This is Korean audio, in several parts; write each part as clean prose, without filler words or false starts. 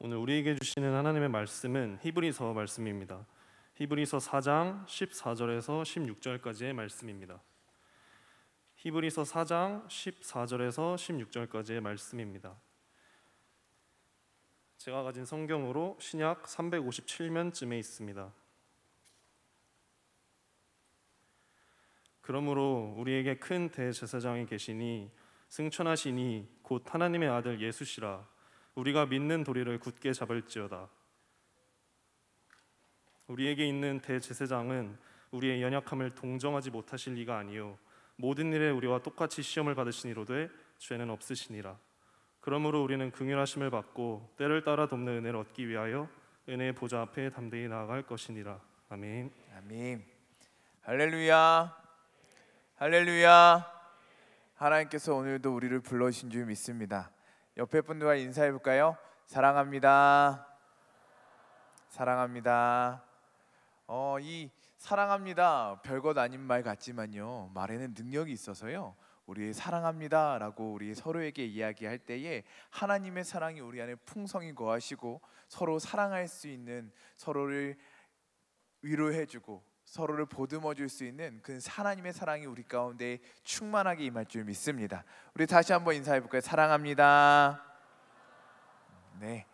오늘 우리에게 주시는 하나님의 말씀은 히브리서 말씀입니다. 히브리서 4장 14절에서 16절까지의 말씀입니다. 히브리서 4장 14절에서 16절까지의 말씀입니다. 제가 가진 성경으로 신약 357면쯤에 있습니다. 그러므로 우리에게 큰 대제사장이 계시니 승천하시니 곧 하나님의 아들 예수시라. 우리가 믿는 도리를 굳게 잡을지어다. 우리에게 있는 대제사장은 우리의 연약함을 동정하지 못하실 리가 아니요 모든 일에 우리와 똑같이 시험을 받으시니로되 죄는 없으시니라. 그러므로 우리는 긍휼하심을 받고 때를 따라 돕는 은혜를 얻기 위하여 은혜의 보좌 앞에 담대히 나아갈 것이니라. 아멘. 아멘. 할렐루야. 할렐루야. 하나님께서 오늘도 우리를 불러주신 줄 믿습니다. 옆에 분들과 인사해 볼까요? 사랑합니다. 사랑합니다. 이 사랑합니다 별것 아닌 말 같지만요, 말에는 능력이 있어서요, 우리 사랑합니다라고 우리 서로에게 이야기할 때에 하나님의 사랑이 우리 안에 풍성히 거하시고 서로 사랑할 수 있는, 서로를 위로해주고 서로를 보듬어 줄 수 있는 그 하나님의 사랑이 우리 가운데 충만하게 임할 줄 믿습니다. 우리 다시 한번 인사해 볼까요? 사랑합니다. 네,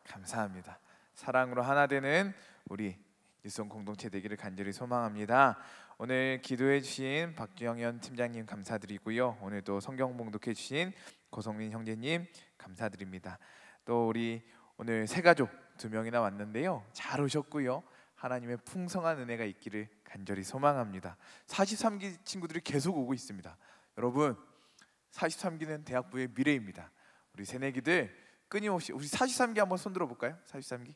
감사합니다. 사랑으로 하나 되는 우리 일송 공동체 되기를 간절히 소망합니다. 오늘 기도해 주신 박주영현 팀장님 감사드리고요, 오늘도 성경 봉독해 주신 고성민 형제님 감사드립니다. 또 우리 오늘 세 가족 2명이나 왔는데요, 잘 오셨고요, 하나님의 풍성한 은혜가 있기를 간절히 소망합니다. 43기 친구들이 계속 오고 있습니다. 여러분, 43기는 대학부의 미래입니다. 우리 새내기들 끊임없이, 우리 43기 한번 손 들어볼까요? 43기.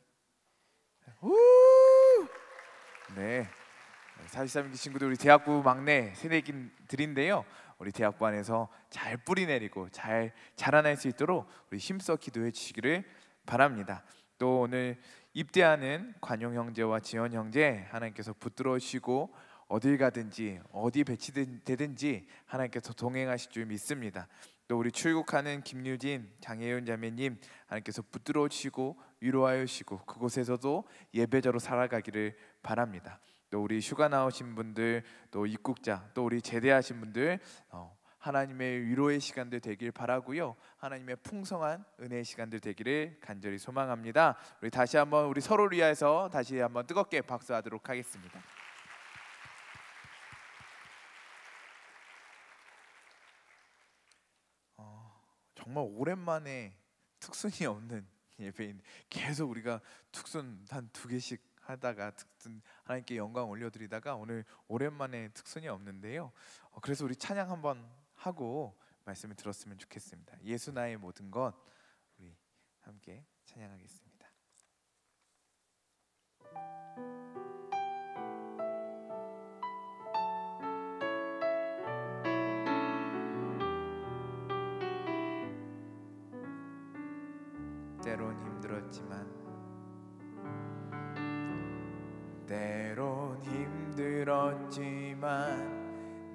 네, 43기 친구들 우리 대학부 막내 새내기들인데요, 우리 대학부 안에서 잘 뿌리 내리고 잘 자라날 수 있도록 우리 힘써 기도해 주시기를 바랍니다. 또 오늘 입대하는 관용 형제와 지원 형제 하나님께서 붙들어 주시고 어딜 가든지 어디 배치되든지 하나님께서 동행하실 줄 믿습니다. 또 우리 출국하는 김유진, 장혜윤 자매님 하나님께서 붙들어 주시고 위로하여 주시고 그곳에서도 예배자로 살아가기를 바랍니다. 또 우리 휴가 나오신 분들, 또 입국자, 또 우리 제대하신 분들 하나님의 위로의 시간들 되길 바라고요, 하나님의 풍성한 은혜의 시간들 되기를 간절히 소망합니다. 우리 다시 한번 우리 서로를 위해서 다시 한번 뜨겁게 박수하도록 하겠습니다. 정말 오랜만에 특순이 없는 예배인, 계속 우리가 특순 한 2개씩 하다가 특순 하나님께 영광 올려드리다가 오늘 오랜만에 특순이 없는데요, 그래서 우리 찬양 한번 하고 말씀을 들었으면 좋겠습니다. 예수 나의 모든 것, 우리 함께 찬양하겠습니다. 때론 힘들었지만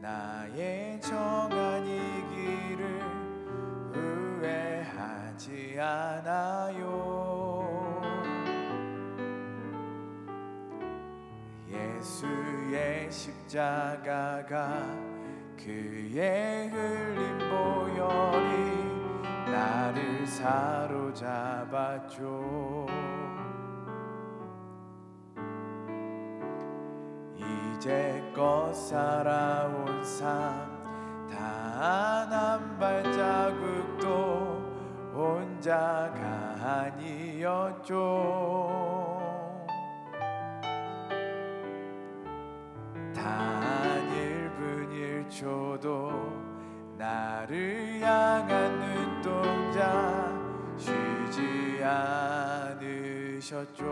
나의 정한 이 길을 후회하지 않아요. 예수의 십자가가 그의 흘린 보혈이 나를 사로잡았죠. 이제껏 살아온 삶 단 한 발자국도 혼자가 아니었죠. 단 1분 1초도 나를 향한 눈동자 쉬지 않으셨죠.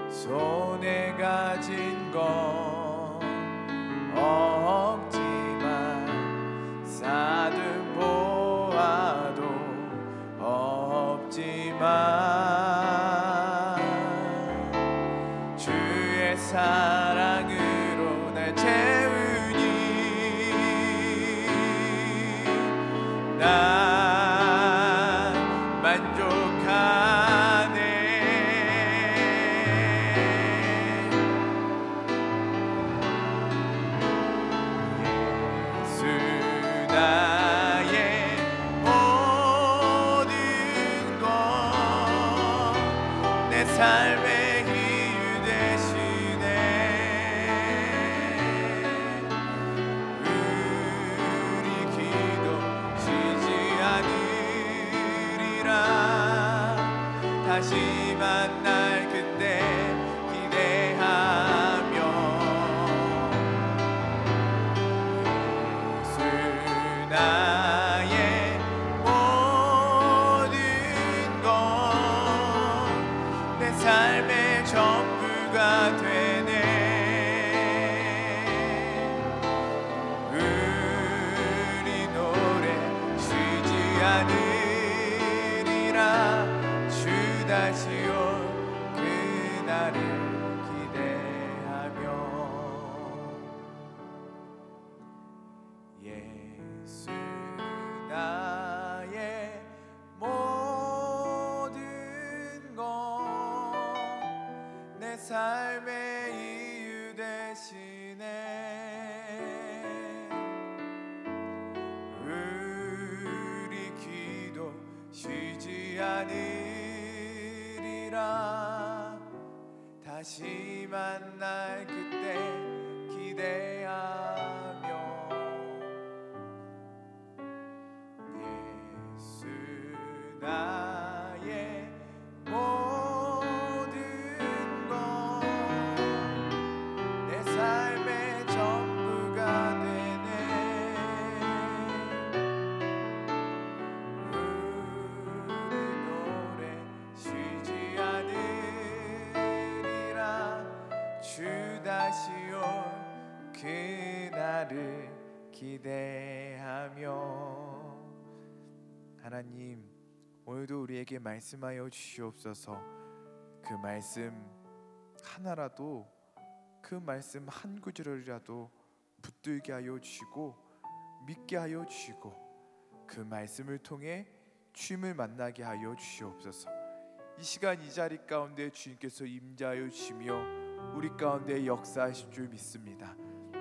손에 가진 건 없지만 쌓든 보아도 없지만 주의 사랑으로 날 채우니 난 만족하네. 예수 나의 모든 것, 내 삶의 이유 되시네. 우리 기도 쉬지 않으리라. 다시 만날 그때 기대하며 예수 나의 모든 것, 내 삶의 전부가 되네. 우리 노래 쉬지 않으리라. 주 다시 올 그날을 기대하며 예수 나의 모든 것, 내 삶의 이유 되시네. 우리 기도 쉬지 않으리라. 다시 만날 그때 기대하며 예수 나의 모든 것, 내 삶의 전부가 되네. 우리 노래 쉬지 않으리라. 주 다시 올 그날을 기대하며. 하나님, 오늘도 우리에게 말씀하여 주시옵소서. 그 말씀 하나라도, 그 말씀 한 구절이라도 붙들게 하여 주시고 믿게 하여 주시고 그 말씀을 통해 주님을 만나게 하여 주시옵소서. 이 시간 이 자리 가운데 주님께서 임재하여 주시며 우리 가운데 역사하실 줄 믿습니다.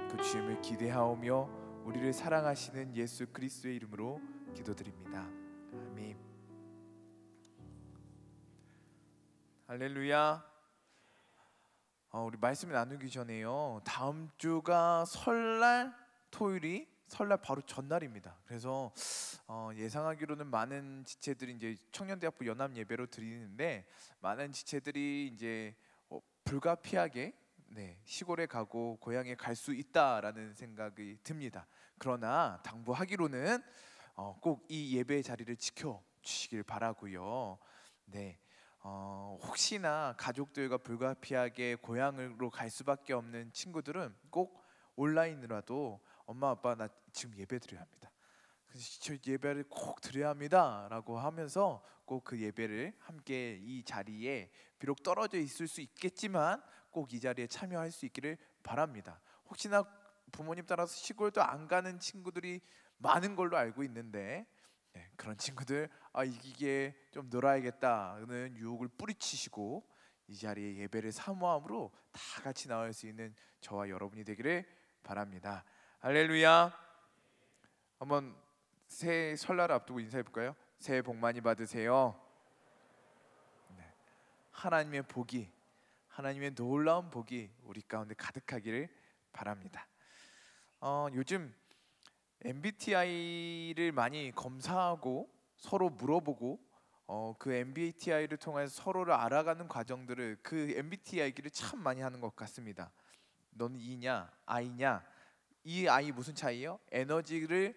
그 주님을 기대하오며 우리를 사랑하시는 예수 그리스도의 이름으로 기도드립니다. 아멘. 할렐루야. 우리 말씀 나누기 전에요, 다음 주가 설날, 토요일이 설날 바로 전날입니다. 그래서 예상하기로는 많은 지체들이 이제 청년대학부 연합 예배로 드리는데, 많은 지체들이 이제 불가피하게 시골에 가고 고향에 갈 수 있다라는 생각이 듭니다. 그러나 당부하기로는 꼭 이 예배 자리를 지켜 주시길 바라고요. 혹시나 가족들과 불가피하게 고향으로 갈 수밖에 없는 친구들은 꼭 온라인으로라도 엄마 아빠 나 지금 예배 드려야 합니다, 저 예배를 꼭 드려야 합니다 라고 하면서 꼭 그 예배를 함께 이 자리에 비록 떨어져 있을 수 있겠지만 꼭 이 자리에 참여할 수 있기를 바랍니다. 혹시나 부모님 따라서 시골도 안 가는 친구들이 많은 걸로 알고 있는데, 그런 친구들 이게 좀 놀아야겠다는 유혹을 뿌리치시고 이 자리에 예배를 사모함으로 다 같이 나올 수 있는 저와 여러분이 되기를 바랍니다. 할렐루야. 한번 새해 설날을 앞두고 인사해 볼까요? 새해 복 많이 받으세요. 하나님의 복이, 하나님의 놀라운 복이 우리 가운데 가득하기를 바랍니다. 요즘 MBTI를 많이 검사하고 서로 물어보고 그 MBTI를 통해서 서로를 알아가는 과정들을, 그 MBTI를 참 많이 하는 것 같습니다. 너는 E냐, I냐? 이 I 무슨 차이요? 에너지를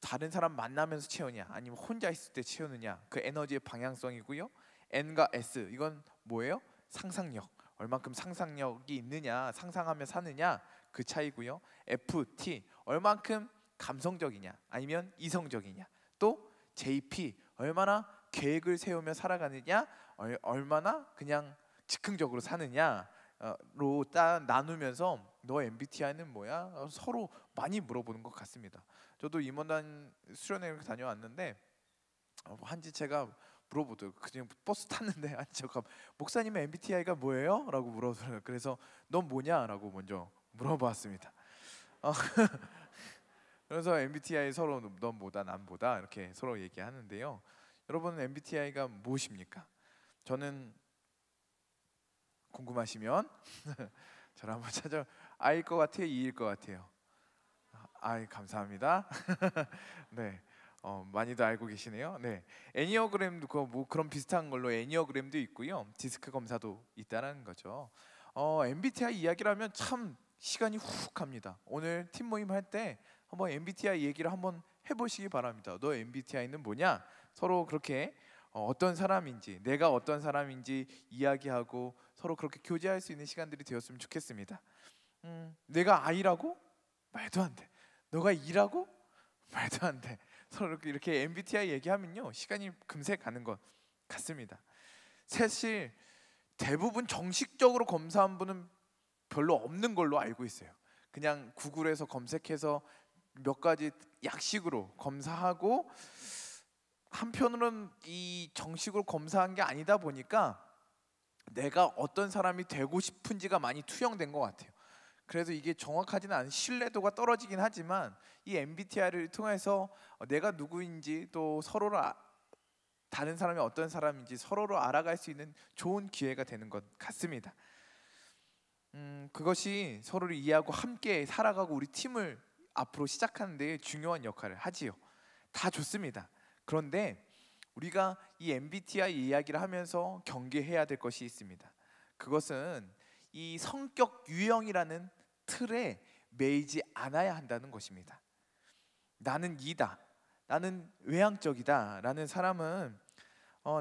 다른 사람 만나면서 채우냐, 아니면 혼자 있을 때 채우느냐, 그 에너지의 방향성이고요. N과 S, 이건 뭐예요? 상상력, 얼만큼 상상력이 있느냐, 상상하며 사느냐, 그 차이고요. F, T, 얼만큼 감성적이냐 아니면 이성적이냐. 또 JP, 얼마나 계획을 세우며 살아가느냐, 얼마나 그냥 즉흥적으로 사느냐로 딱 나누면서 너 MBTI는 뭐야? 서로 많이 물어보는 것 같습니다. 저도 임원단 수련회를 다녀왔는데 한 지체가 물어보더라고요. 그냥 버스 탔는데 아니 잠깐 목사님의 MBTI가 뭐예요? 라고 물어보더라고요. 그래서 넌 뭐냐? 라고 먼저 물어봤습니다. 그래서 MBTI 서로 넌 뭐다 난 뭐다 이렇게 서로 얘기하는데요. 여러분 MBTI가 무엇입니까? 저는 궁금하시면 저를 한번 찾아 I일 것 같아요, E일 것 같아요. I 감사합니다. 네, 많이도 알고 계시네요. 네, 애니어그램도 뭐 그런 비슷한 걸로 애니어그램도 있고요, 디스크 검사도 있다는 거죠. MBTI 이야기를 하면 참 시간이 훅 갑니다. 오늘 팀 모임 할 때 한번 MBTI 얘기를 한번 해보시기 바랍니다. 너 MBTI는 뭐냐? 서로 그렇게 어떤 사람인지, 내가 어떤 사람인지 이야기하고 서로 그렇게 교제할 수 있는 시간들이 되었으면 좋겠습니다. 내가 I라고? 말도 안 돼. 너가 E라고? 말도 안 돼. 서로 이렇게 MBTI 얘기하면요 시간이 금세 가는 것 같습니다. 사실 대부분 정식적으로 검사한 분은 별로 없는 걸로 알고 있어요. 그냥 구글에서 검색해서 몇 가지 약식으로 검사하고, 한편으로는 이 정식으로 검사한 게 아니다 보니까 내가 어떤 사람이 되고 싶은지가 많이 투영된 것 같아요. 그래서 이게 정확하지는 않은, 신뢰도가 떨어지긴 하지만 이 MBTI를 통해서 내가 누구인지 또 서로를 다른 사람이 어떤 사람인지 서로를 알아갈 수 있는 좋은 기회가 되는 것 같습니다. 그것이 서로를 이해하고 함께 살아가고 우리 팀을 앞으로 시작하는 데 중요한 역할을 하지요. 다 좋습니다. 그런데 우리가 이 MBTI 이야기를 하면서 경계해야 될 것이 있습니다. 그것은 이 성격 유형이라는 틀에 매이지 않아야 한다는 것입니다. 나는 이다, 나는 외향적이다 라는 사람은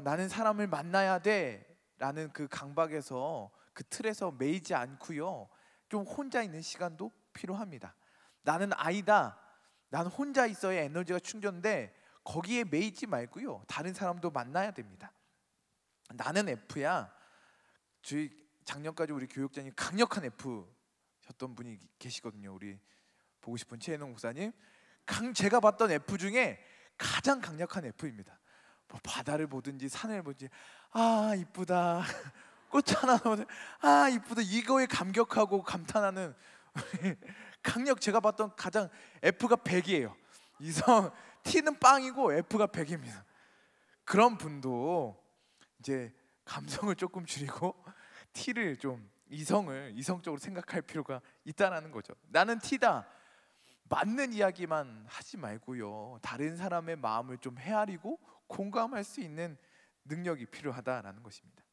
나는 사람을 만나야 돼 라는 그 강박에서, 그 틀에서 매이지 않고요, 좀 혼자 있는 시간도 필요합니다. 나는 I다, 나는 혼자 있어야 에너지가 충전돼, 거기에 매이지 말고요 다른 사람도 만나야 됩니다. 나는 F야. 저희 작년까지 우리 교육자님 강력한 F셨던 분이 계시거든요. 우리 보고 싶은 최혜농 목사님. 제가 봤던 F 중에 가장 강력한 F입니다. 뭐 바다를 보든지 산을 보든지 아 이쁘다, 꽃 하나 보든 아 이쁘다, 이거에 감격하고 감탄하는 제가 봤던 가장 F가 100이에요. 이성 T는 빵이고 F가 100입니다. 그런 분도 이제 감성을 조금 줄이고 T를 좀 이성적으로 생각할 필요가 있다라는 거죠. 나는 T다, 맞는 이야기만 하지 말고요 다른 사람의 마음을 좀 헤아리고 공감할 수 있는 능력이 필요하다라는 것입니다.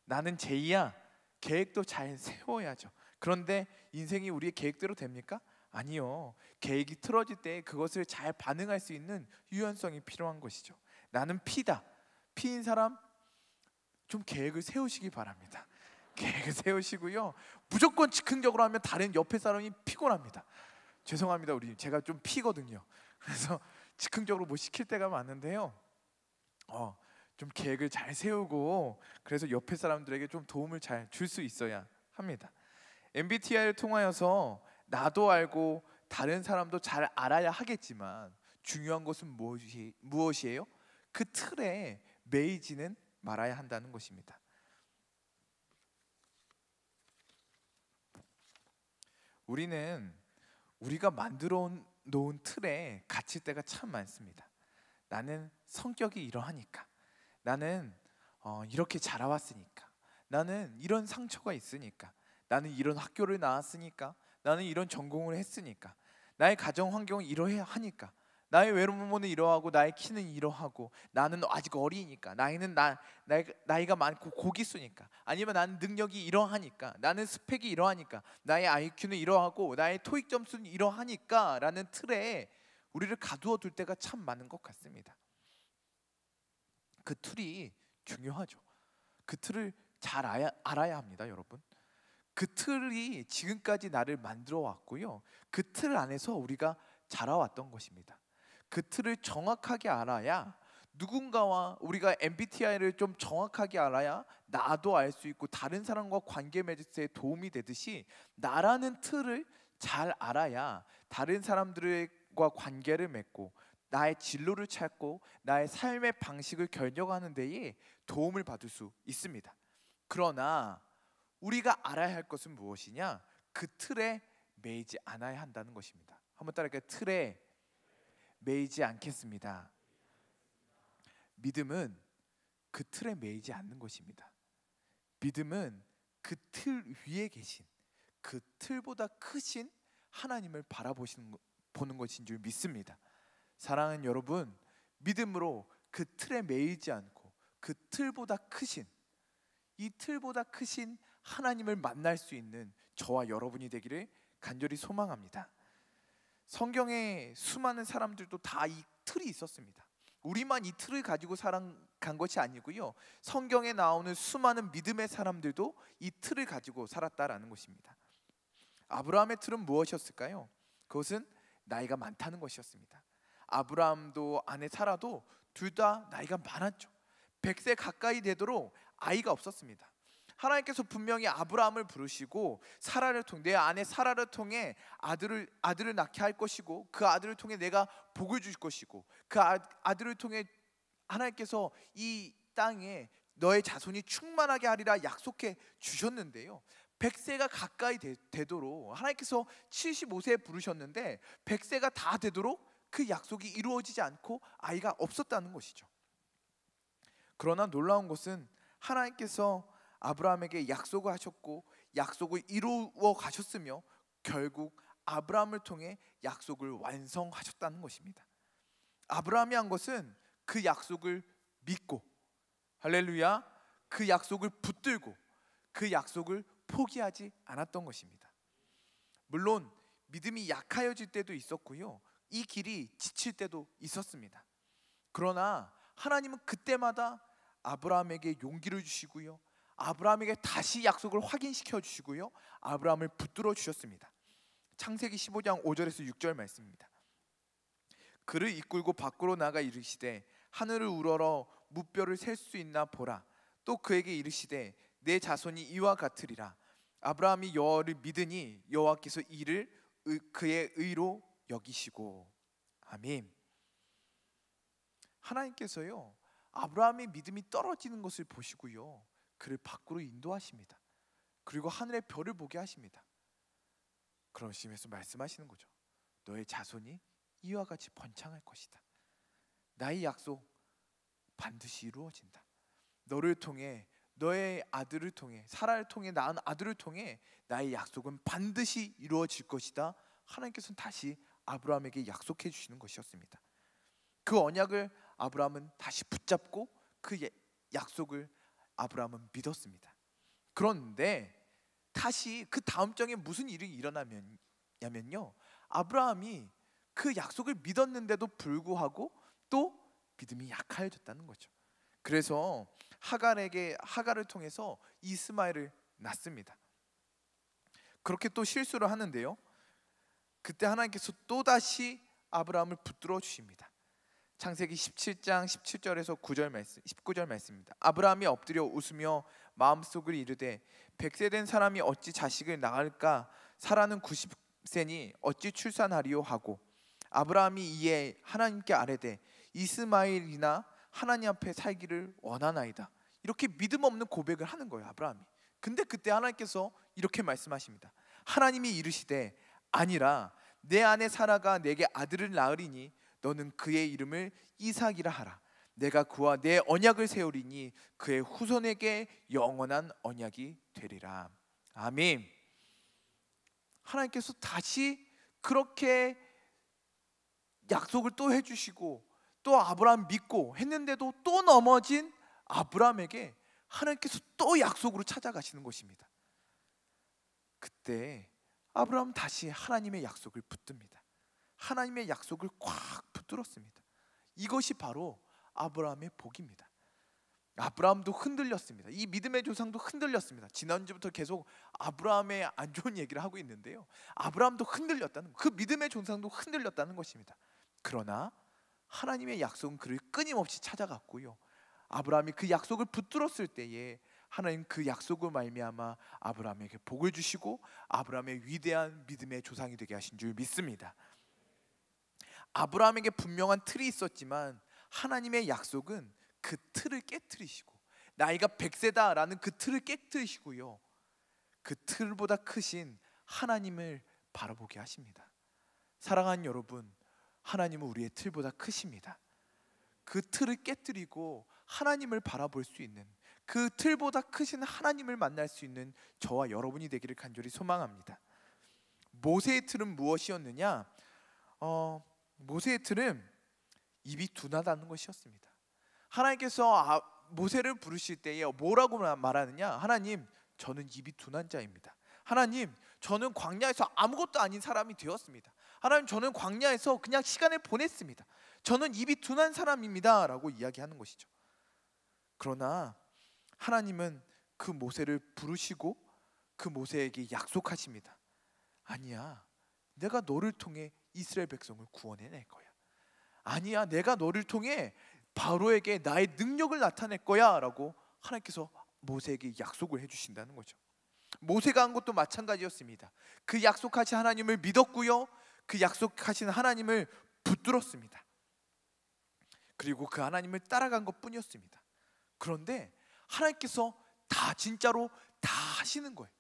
나는 J야, 계획도 잘 세워야죠. 그런데 인생이 우리의 계획대로 됩니까? 아니요. 계획이 틀어질 때 그것을 잘 반응할 수 있는 유연성이 필요한 것이죠. 나는 P다, P인 사람 좀 계획을 세우시기 바랍니다. 계획을 세우시고요 무조건 즉흥적으로 하면 다른 옆에 사람이 피곤합니다. 죄송합니다. 제가 좀 P거든요. 그래서 즉흥적으로 뭐 시킬 때가 많은데요 좀 계획을 잘 세우고, 그래서 옆에 사람들에게 좀 도움을 잘 줄 수 있어야 합니다. MBTI를 통하여서 나도 알고 다른 사람도 잘 알아야 하겠지만 중요한 것은 무엇이에요? 그 틀에 매이지는 말아야 한다는 것입니다. 우리가 만들어 놓은 틀에 갇힐 때가 참 많습니다. 나는 성격이 이러하니까, 나는 이렇게 자라왔으니까, 나는 이런 상처가 있으니까, 나는 이런 학교를 나왔으니까, 나는 이런 전공을 했으니까, 나의 가정 환경은 이러하니까, 나의 외모는 이러하고, 나의 키는 이러하고, 나는 아직 어리니까, 나이가 많고 고기수니까, 아니면 나는 능력이 이러하니까, 나는 스펙이 이러하니까, 나의 IQ는 이러하고, 나의 토익 점수는 이러하니까 라는 틀에 우리를 가두어 둘 때가 참 많은 것 같습니다. 그 틀이 중요하죠. 그 틀을 잘 알아야 합니다, 여러분. 그 틀이 지금까지 나를 만들어 왔고요, 그 틀 안에서 우리가 자라왔던 것입니다. 그 틀을 정확하게 알아야, 누군가와 우리가 MBTI를 좀 정확하게 알아야 나도 알 수 있고 다른 사람과 관계 맺을 때 도움이 되듯이, 나라는 틀을 잘 알아야 다른 사람들과 관계를 맺고 나의 진로를 찾고 나의 삶의 방식을 결정하는 데에 도움을 받을 수 있습니다. 그러나 우리가 알아야 할 것은 무엇이냐? 그 틀에 매이지 않아야 한다는 것입니다. 한번 따라할까요? 틀에 매이지 않겠습니다. 믿음은 그 틀에 매이지 않는 것입니다. 믿음은 그 틀 위에 계신, 그 틀보다 크신 하나님을 보는 것인 줄 믿습니다. 사랑하는 여러분, 믿음으로 그 틀에 매이지 않고 그 틀보다 크신, 이 틀보다 크신 하나님을 만날 수 있는 저와 여러분이 되기를 간절히 소망합니다. 성경에 수많은 사람들도 다 이 틀이 있었습니다. 우리만 이 틀을 가지고 살아간 것이 아니고요, 성경에 나오는 수많은 믿음의 사람들도 이 틀을 가지고 살았다라는 것입니다. 아브라함의 틀은 무엇이었을까요? 그것은 나이가 많다는 것이었습니다. 아브라함도 아내 사라도 둘 다 나이가 많았죠. 100세 가까이 되도록 아이가 없었습니다. 하나님께서 분명히 아브라함을 부르시고 사라를 통해, 내 아내 사라를 통해 아들을 낳게 할 것이고, 그 아들을 통해 내가 복을 줄 것이고, 그 아들을 통해 하나님께서 이 땅에 너의 자손이 충만하게 하리라 약속해 주셨는데요, 100세가 가까이 되도록 하나님께서 75세에 부르셨는데 100세가 다 되도록 그 약속이 이루어지지 않고 아이가 없었다는 것이죠. 그러나 놀라운 것은 하나님께서 아브라함에게 약속을 하셨고 약속을 이루어 가셨으며 결국 아브라함을 통해 약속을 완성하셨다는 것입니다. 아브라함이 한 것은 그 약속을 믿고, 할렐루야, 그 약속을 붙들고 그 약속을 포기하지 않았던 것입니다. 물론 믿음이 약하여질 때도 있었고요, 이 길이 지칠 때도 있었습니다. 그러나 하나님은 그때마다 아브라함에게 용기를 주시고요, 아브라함에게 다시 약속을 확인시켜 주시고요, 아브라함을 붙들어 주셨습니다. 창세기 15장 5절에서 6절 말씀입니다. 그를 이끌고 밖으로 나가 이르시되 하늘을 우러러 무뼈를 셀 수 있나 보라. 또 그에게 이르시되 내 자손이 이와 같으리라. 아브라함이 여호와를 믿으니 여호와께서 이를 그의 의로 여기시고. 아멘. 하나님께서요, 아브라함의 믿음이 떨어지는 것을 보시고요, 그를 밖으로 인도하십니다. 그리고 하늘의 별을 보게 하십니다. 그러시면서 말씀하시는 거죠. 너의 자손이 이와 같이 번창할 것이다. 나의 약속 반드시 이루어진다. 너를 통해, 너의 아들을 통해, 사라를 통해 낳은 아들을 통해 나의 약속은 반드시 이루어질 것이다. 하나님께서는 다시 아브라함에게 약속해 주시는 것이었습니다. 그 언약을 아브라함은 다시 붙잡고 그 약속을 아브라함은 믿었습니다. 그런데 다시 그 다음 장에 무슨 일이 일어나냐면요, 아브라함이 그 약속을 믿었는데도 불구하고 또 믿음이 약하여졌다는 거죠. 그래서 하갈을 통해서 이스마엘을 낳습니다. 그렇게 또 실수를 하는데요, 그때 하나님께서 또다시 아브라함을 붙들어 주십니다. 창세기 17장 17절에서 19절 말씀입니다. 아브라함이 엎드려 웃으며 마음속을 이르되 100세 된 사람이 어찌 자식을 낳을까? 사라는 90세니 어찌 출산하리요 하고, 아브라함이 이에 하나님께 아뢰되 이스마엘이나 하나님 앞에 살기를 원하나이다. 이렇게 믿음 없는 고백을 하는 거예요, 아브라함이. 근데 그때 하나님께서 이렇게 말씀하십니다. 하나님이 이르시되 아니라 내 아내 사라가 내게 아들을 낳으리니 너는 그의 이름을 이삭이라 하라. 내가 그와 내 언약을 세우리니 그의 후손에게 영원한 언약이 되리라. 아멘. 하나님께서 다시 그렇게 약속을 또 해주시고 또 아브라함 믿고 했는데도 또 넘어진 아브라함에게 하나님께서 또 약속으로 찾아가시는 것입니다. 그때 아브라함 다시 하나님의 약속을 붙듭니다. 하나님의 약속을 꽉 붙들었습니다. 이것이 바로 아브라함의 복입니다. 아브라함도 흔들렸습니다. 이 믿음의 조상도 흔들렸습니다. 지난주부터 계속 아브라함의 안 좋은 얘기를 하고 있는데요, 아브라함도 흔들렸다는, 그 믿음의 조상도 흔들렸다는 것입니다. 그러나 하나님의 약속은 그를 끊임없이 찾아갔고요, 아브라함이 그 약속을 붙들었을 때에 하나님 그 약속을 말미암아 아브라함에게 복을 주시고 아브라함의 위대한 믿음의 조상이 되게 하신 줄 믿습니다. 아브라함에게 분명한 틀이 있었지만 하나님의 약속은 그 틀을 깨뜨리시고 나이가 100세다라는 그 틀을 깨뜨리시고요, 그 틀보다 크신 하나님을 바라보게 하십니다. 사랑하는 여러분, 하나님은 우리의 틀보다 크십니다. 그 틀을 깨뜨리고 하나님을 바라볼 수 있는, 그 틀보다 크신 하나님을 만날 수 있는 저와 여러분이 되기를 간절히 소망합니다. 모세의 틀은 무엇이었느냐? 모세의 틀은 입이 둔하다는 것이었습니다. 하나님께서 모세를 부르실 때에 뭐라고 말하느냐? 하나님, 저는 입이 둔한 자입니다. 하나님, 저는 광야에서 아무것도 아닌 사람이 되었습니다. 하나님, 저는 광야에서 그냥 시간을 보냈습니다. 저는 입이 둔한 사람입니다 라고 이야기하는 것이죠. 그러나 하나님은 그 모세를 부르시고 그 모세에게 약속하십니다. 아니야, 내가 너를 통해 이스라엘 백성을 구원해낼 거야. 아니야, 내가 너를 통해 바로에게 나의 능력을 나타낼 거야 라고 하나님께서 모세에게 약속을 해주신다는 거죠. 모세가 한 것도 마찬가지였습니다. 그 약속하신 하나님을 믿었고요, 그 약속하신 하나님을 붙들었습니다. 그리고 그 하나님을 따라간 것 뿐이었습니다. 그런데 하나님께서 다 진짜로 다 하시는 거예요.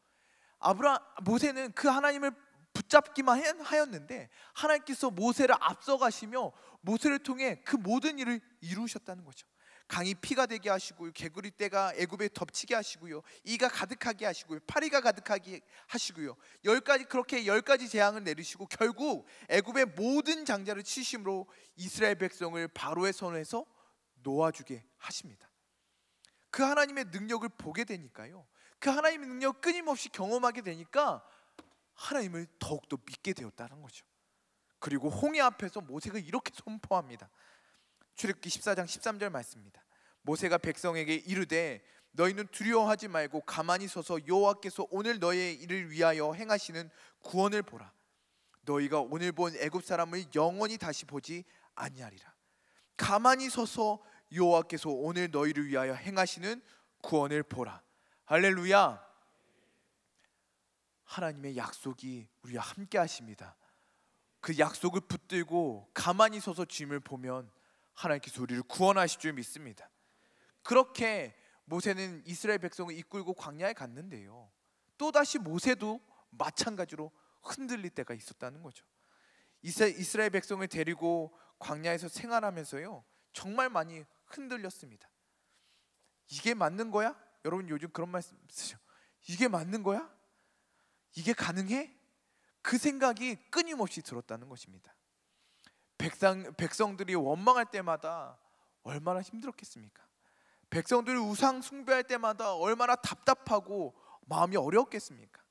모세는 그 하나님을 붙잡기만 하였는데 하나님께서 모세를 앞서가시며 모세를 통해 그 모든 일을 이루셨다는 거죠. 강이 피가 되게 하시고요, 개구리 떼가 애굽에 덮치게 하시고요, 이가 가득하게 하시고요, 파리가 가득하게 하시고요, 그렇게 10가지 재앙을 내리시고 결국 애굽의 모든 장자를 치심으로 이스라엘 백성을 바로의 손에서 놓아주게 하십니다. 그 하나님의 능력을 보게 되니까요, 그 하나님의 능력을 끊임없이 경험하게 되니까 하나님을 더욱더 믿게 되었다는 거죠. 그리고 홍해 앞에서 모세가 이렇게 선포합니다. 출애굽기 14장 13절 말씀입니다. 모세가 백성에게 이르되 너희는 두려워하지 말고 가만히 서서 여호와께서 오늘 너희의 일을 위하여 행하시는 구원을 보라. 너희가 오늘 본 애굽 사람을 영원히 다시 보지 아니하리라. 가만히 서서 여호와께서 오늘 너희를 위하여 행하시는 구원을 보라. 할렐루야. 하나님의 약속이 우리와 함께 하십니다. 그 약속을 붙들고 가만히 서서 주님을 보면 하나님께서 우리를 구원하실 줄 믿습니다. 그렇게 모세는 이스라엘 백성을 이끌고 광야에 갔는데요, 또다시 모세도 마찬가지로 흔들릴 때가 있었다는 거죠. 이스라엘 백성을 데리고 광야에서 생활하면서요, 정말 많이 흔들렸습니다. 이게 맞는 거야? 여러분 요즘 그런 말씀 쓰죠. 이게 맞는 거야? 이게 가능해? 그 생각이 끊임없이 들었다는 것입니다. 백성들이 원망할 때마다 얼마나 힘들었겠습니까? 백성들이 우상 숭배할 때마다 얼마나 답답하고 마음이 어려웠겠습니까?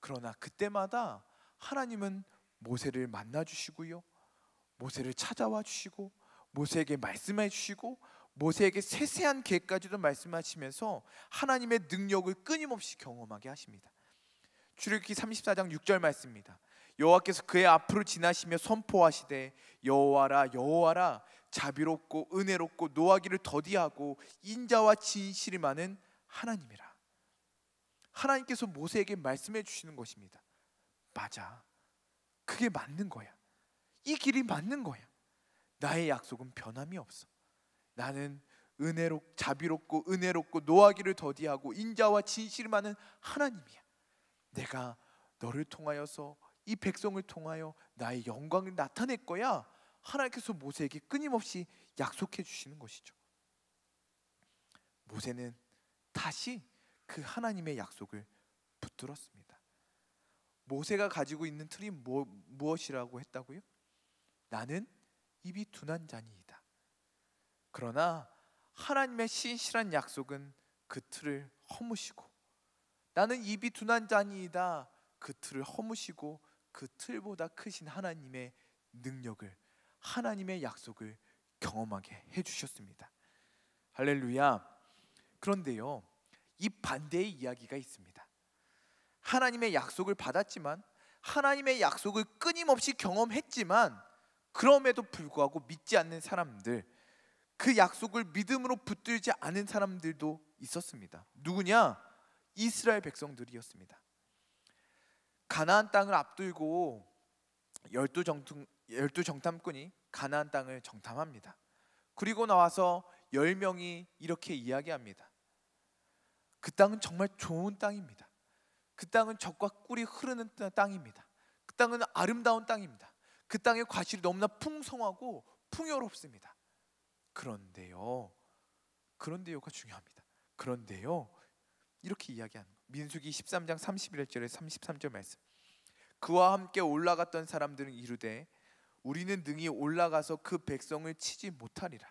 그러나 그때마다 하나님은 모세를 만나 주시고요, 모세를 찾아와 주시고 모세에게 말씀해 주시고 모세에게 세세한 계획까지도 말씀하시면서 하나님의 능력을 끊임없이 경험하게 하십니다. 출애굽기 34장 6절 말씀입니다. 여호와께서 그의 앞으로 지나시며 선포하시되 여호와라 여호와라 자비롭고 은혜롭고 노하기를 더디하고 인자와 진실이 많은 하나님이라. 하나님께서 모세에게 말씀해 주시는 것입니다. 맞아, 그게 맞는 거야. 이 길이 맞는 거야. 나의 약속은 변함이 없어. 나는 자비롭고 은혜롭고 노하기를 더디하고 인자와 진실이 많은 하나님이야. 내가 너를 통하여서 이 백성을 통하여 나의 영광을 나타낼 거야. 하나님께서 모세에게 끊임없이 약속해 주시는 것이죠. 모세는 다시 그 하나님의 약속을 붙들었습니다. 모세가 가지고 있는 틀이 무엇이라고 했다고요? 나는 입이 둔한 자니이다. 그러나 하나님의 신실한 약속은 그 틀을 허무시고, 나는 입이 둔한 자니이다, 그 틀을 허무시고 그 틀보다 크신 하나님의 능력을, 하나님의 약속을 경험하게 해주셨습니다. 할렐루야. 그런데요, 이 반대의 이야기가 있습니다. 하나님의 약속을 받았지만, 하나님의 약속을 끊임없이 경험했지만 그럼에도 불구하고 믿지 않는 사람들, 그 약속을 믿음으로 붙들지 않은 사람들도 있었습니다. 누구냐? 이스라엘 백성들이었습니다. 가나안 땅을 앞두고 12 정탐꾼이 가나안 땅을 정탐합니다. 그리고 나와서 10명이 이렇게 이야기합니다. 그 땅은 정말 좋은 땅입니다. 그 땅은 젖과 꿀이 흐르는 땅입니다. 그 땅은 아름다운 땅입니다. 그 땅의 과실이 너무나 풍성하고 풍요롭습니다. 그런데요가 중요합니다. 그런데요, 이렇게 이야기하는 거예요. 민수기 13장 31절에 33절 말씀. 그와 함께 올라갔던 사람들은 이르되 우리는 능히 올라가서 그 백성을 치지 못하리라.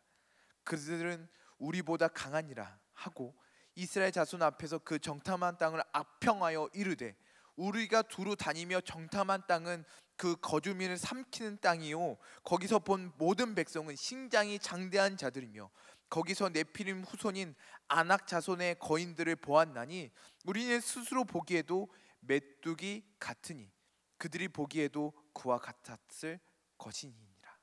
그들은 우리보다 강하니라 하고 이스라엘 자손 앞에서 그 정탐한 땅을 악평하여 이르되 우리가 두루 다니며 정탐한 땅은 그 거주민을 삼키는 땅이요 거기서 본 모든 백성은 신장이 장대한 자들이며 거기서 네피림 후손인 아낙 자손의 거인들을 보았나니 우리는 스스로 보기에도 메뚜기 같으니 그들이 보기에도 그와 같았을 것이니라.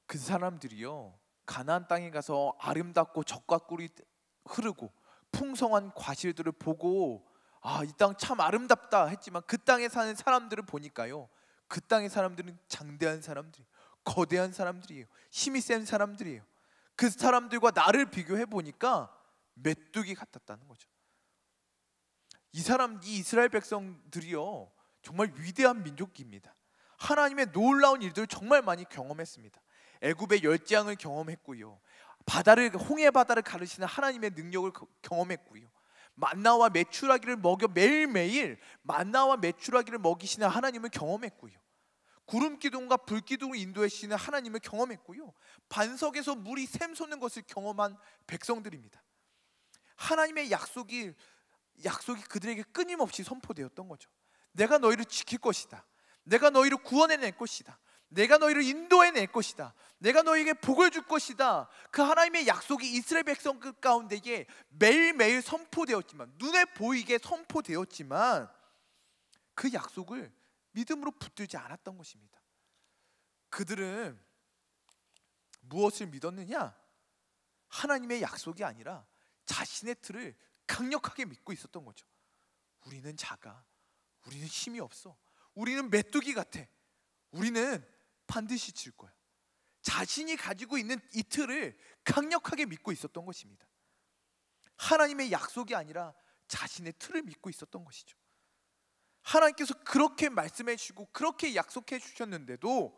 그 사람들이요 가나안 땅에 가서 아름답고 젖과 꿀이 흐르고 풍성한 과실들을 보고 이 땅 참 아름답다 했지만 그 땅에 사는 사람들을 보니까요, 그 땅의 사람들은 장대한 사람들이에요. 거대한 사람들이에요. 힘이 센 사람들이에요. 그 사람들과 나를 비교해 보니까 메뚜기 같았다는 거죠. 이 이스라엘 백성들이요 정말 위대한 민족입니다. 하나님의 놀라운 일들을 정말 많이 경험했습니다. 애굽의 열재앙을 경험했고요, 홍해 바다를 가르시는 하나님의 능력을 경험했고요, 만나와 메추라기를 먹여 매일매일 만나와 메추라기를 먹이시는 하나님을 경험했고요, 구름 기둥과 불 기둥을 인도해 주시는 하나님을 경험했고요, 반석에서 물이 샘솟는 것을 경험한 백성들입니다. 하나님의 약속이 그들에게 끊임없이 선포되었던 거죠. 내가 너희를 지킬 것이다. 내가 너희를 구원해낼 것이다. 내가 너희를 인도해낼 것이다. 내가 너희에게 복을 줄 것이다. 그 하나님의 약속이 이스라엘 백성 가운데에 매일매일 선포되었지만, 눈에 보이게 선포되었지만 그 약속을 믿음으로 붙들지 않았던 것입니다. 그들은 무엇을 믿었느냐? 하나님의 약속이 아니라 자신의 틀을 강력하게 믿고 있었던 거죠. 우리는 작아. 우리는 힘이 없어. 우리는 메뚜기 같아. 우리는 반드시 질 거야. 자신이 가지고 있는 이 틀을 강력하게 믿고 있었던 것입니다. 하나님의 약속이 아니라 자신의 틀을 믿고 있었던 것이죠. 하나님께서 그렇게 말씀해 주시고 그렇게 약속해 주셨는데도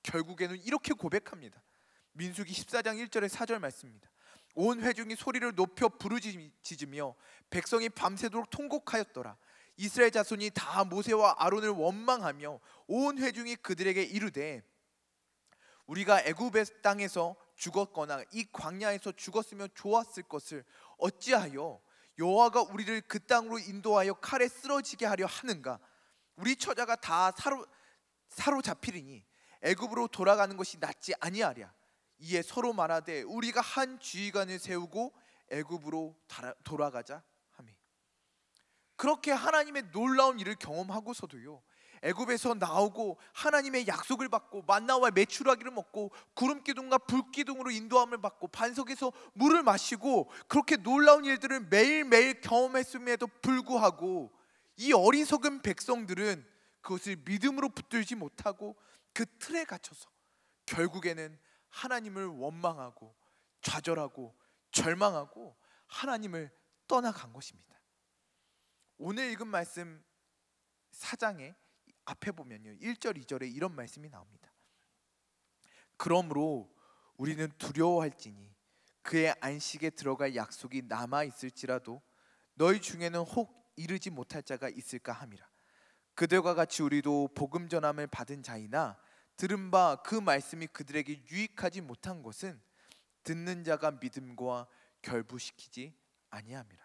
결국에는 이렇게 고백합니다. 민수기 14장 1절에 4절 말씀입니다. 온 회중이 소리를 높여 부르짖으며 백성이 밤새도록 통곡하였더라. 이스라엘 자손이 다 모세와 아론을 원망하며 온 회중이 그들에게 이르되 우리가 애굽의 땅에서 죽었거나 이 광야에서 죽었으면 좋았을 것을 어찌하여 여호와가 우리를 그 땅으로 인도하여 칼에 쓰러지게 하려 하는가? 우리 처자가 다 사로잡히리니 애굽으로 돌아가는 것이 낫지 아니하랴. 이에 서로 말하되 우리가 한 지휘관을 세우고 애굽으로 돌아가자 하매. 그렇게 하나님의 놀라운 일을 경험하고서도요, 애굽에서 나오고 하나님의 약속을 받고 만나와 메추라기를 먹고 구름 기둥과 불 기둥으로 인도함을 받고 반석에서 물을 마시고 그렇게 놀라운 일들을 매일매일 경험했음에도 불구하고 이 어리석은 백성들은 그것을 믿음으로 붙들지 못하고 그 틀에 갇혀서 결국에는 하나님을 원망하고 좌절하고 절망하고 하나님을 떠나간 것입니다. 오늘 읽은 말씀 4장에 앞에 보면요, 1절 2절에 이런 말씀이 나옵니다. 그러므로 우리는 두려워할지니 그의 안식에 들어갈 약속이 남아 있을지라도 너희 중에는 혹 이르지 못할 자가 있을까 함이라. 그들과 같이 우리도 복음 전함을 받은 자이나 들은 바 그 말씀이 그들에게 유익하지 못한 것은 듣는 자가 믿음과 결부시키지 아니함이라.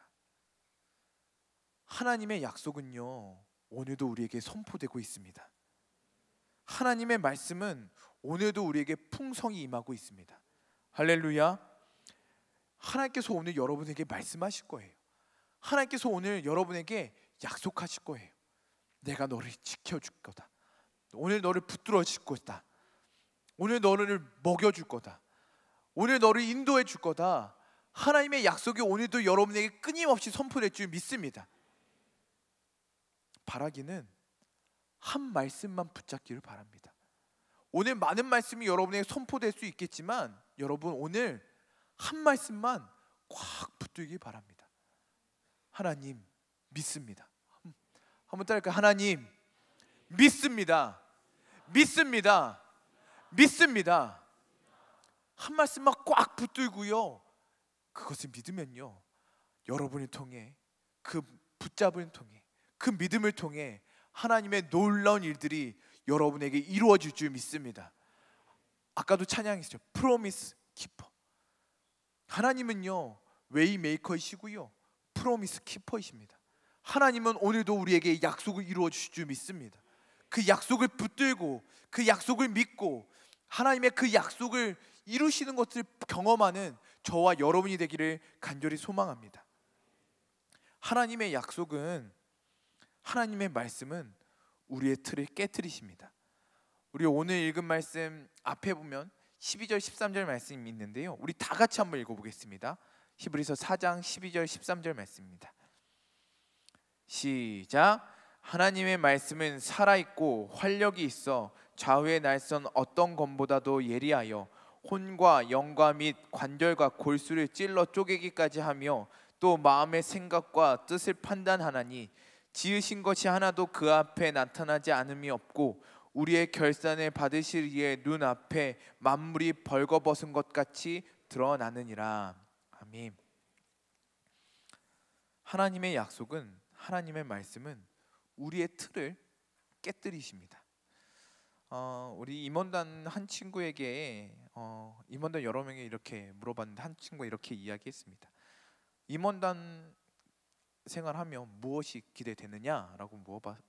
하나님의 약속은요 오늘도 우리에게 선포되고 있습니다. 하나님의 말씀은 오늘도 우리에게 풍성히 임하고 있습니다. 할렐루야. 하나님께서 오늘 여러분에게 말씀하실 거예요. 하나님께서 오늘 여러분에게 약속하실 거예요. 내가 너를 지켜줄 거다. 오늘 너를 붙들어 줄 거다. 오늘 너를 먹여줄 거다. 오늘 너를 인도해 줄 거다. 하나님의 약속이 오늘도 여러분에게 끊임없이 선포될 줄 믿습니다. 바라기는 한 말씀만 붙잡기를 바랍니다. 오늘 많은 말씀이 여러분에게 선포될 수 있겠지만 여러분 오늘 한 말씀만 꽉 붙들기 바랍니다. 하나님 믿습니다. 한번 따라할까요? 하나님 믿습니다. 믿습니다. 믿습니다. 한 말씀만 꽉 붙들고요. 그것을 믿으면요, 여러분을 통해, 그 붙잡을 통해, 그 믿음을 통해 하나님의 놀라운 일들이 여러분에게 이루어질 줄 믿습니다. 아까도 찬양했죠. 프로미스 키퍼. 하나님은요 웨이 메이커이시고요 프로미스 키퍼이십니다. 하나님은 오늘도 우리에게 약속을 이루어 주실 줄 믿습니다. 그 약속을 붙들고 그 약속을 믿고 하나님의 그 약속을 이루시는 것을 경험하는 저와 여러분이 되기를 간절히 소망합니다. 하나님의 약속은, 하나님의 말씀은 우리의 틀을 깨트리십니다. 우리 오늘 읽은 말씀 앞에 보면 12절 13절 말씀이 있는데요, 우리 다 같이 한번 읽어보겠습니다. 히브리서 4장 12절 13절 말씀입니다. 시작. 하나님의 말씀은 살아있고 활력이 있어 좌우의 날선 어떤 검보다도 예리하여 혼과 영과 및 관절과 골수를 찔러 쪼개기까지 하며 또 마음의 생각과 뜻을 판단하나니 지으신 것이 하나도 그 앞에 나타나지 않음이 없고 우리의 결산을 받으시기에 눈앞에 만물이 벌거벗은 것 같이 드러나느니라. 아멘. 하나님의 약속은, 하나님의 말씀은 우리의 틀을 깨뜨리십니다. 우리 임원단 한 친구에게 임원단 여러 명이 이렇게 물어봤는데 한 친구가 이렇게 이야기했습니다. 임원단 생활하면 무엇이 기대되느냐라고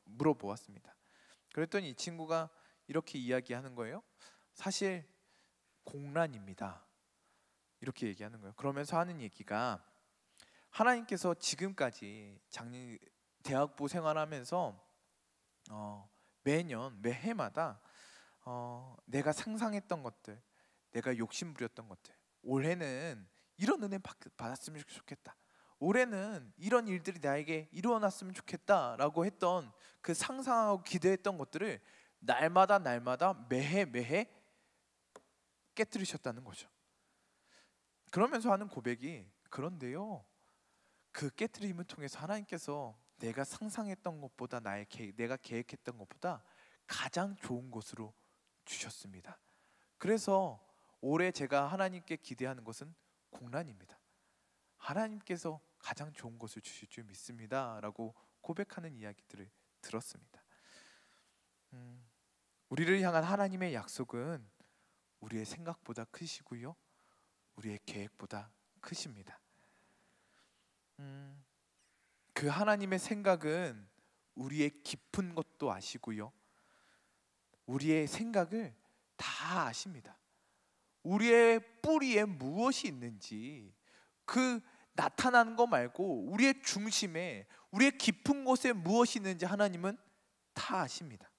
물어보았습니다. 그랬더니 이 친구가 이렇게 이야기하는 거예요. 사실 공란입니다. 이렇게 얘기하는 거예요. 그러면서 하는 얘기가, 하나님께서 지금까지 대학부 생활하면서 매년 매해마다 내가 상상했던 것들, 내가 욕심부렸던 것들, 올해는 이런 은혜 받았으면 좋겠다, 올해는 이런 일들이 나에게 이루어났으면 좋겠다라고 했던 그 상상하고 기대했던 것들을 날마다 매해 깨뜨리셨다는 거죠. 그러면서 하는 고백이, 그런데요, 그 깨뜨림을 통해서 하나님께서 내가 상상했던 것보다 내가 계획했던 것보다 가장 좋은 것으로 주셨습니다. 그래서 올해 제가 하나님께 기대하는 것은 공란입니다. 하나님께서 가장 좋은 것을 주실 줄 믿습니다 라고 고백하는 이야기들을 들었습니다. 우리를 향한 하나님의 약속은 우리의 생각보다 크시고요, 우리의 계획보다 크십니다. 그 하나님의 생각은 우리의 깊은 것도 아시고요, 우리의 생각을 다 아십니다. 우리의 뿌리에 무엇이 있는지, 그 나타나는 거 말고 우리의 중심에, 우리의 깊은 곳에 무엇이 있는지 하나님은 다 아십니다.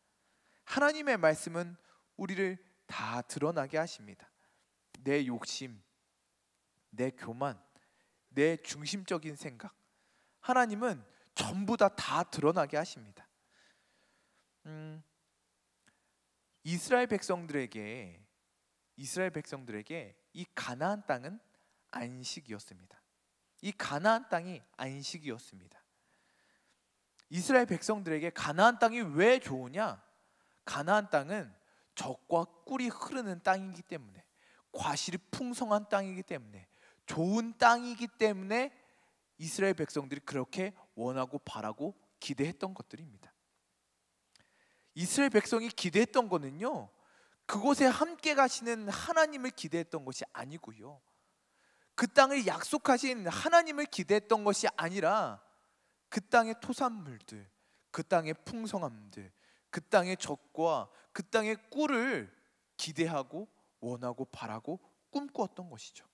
하나님의 말씀은 우리를 다 드러나게 하십니다. 내 욕심, 내 교만, 내 중심적인 생각, 하나님은 전부 다 드러나게 하십니다. 이스라엘 백성들에게 이 가나안 땅은 안식이었습니다. 이 가나안 땅이 안식이었습니다. 이스라엘 백성들에게 가나안 땅이 왜 좋으냐? 가나안 땅은 젖과 꿀이 흐르는 땅이기 때문에, 과실이 풍성한 땅이기 때문에, 좋은 땅이기 때문에 이스라엘 백성들이 그렇게 원하고 바라고 기대했던 것들입니다. 이스라엘 백성이 기대했던 거는요, 그곳에 함께 가시는 하나님을 기대했던 것이 아니고요, 그 땅을 약속하신 하나님을 기대했던 것이 아니라 그 땅의 토산물들, 그 땅의 풍성함들, 그 땅의 젖과 그 땅의 꿀을 기대하고 원하고 바라고 꿈꾸었던 것이죠.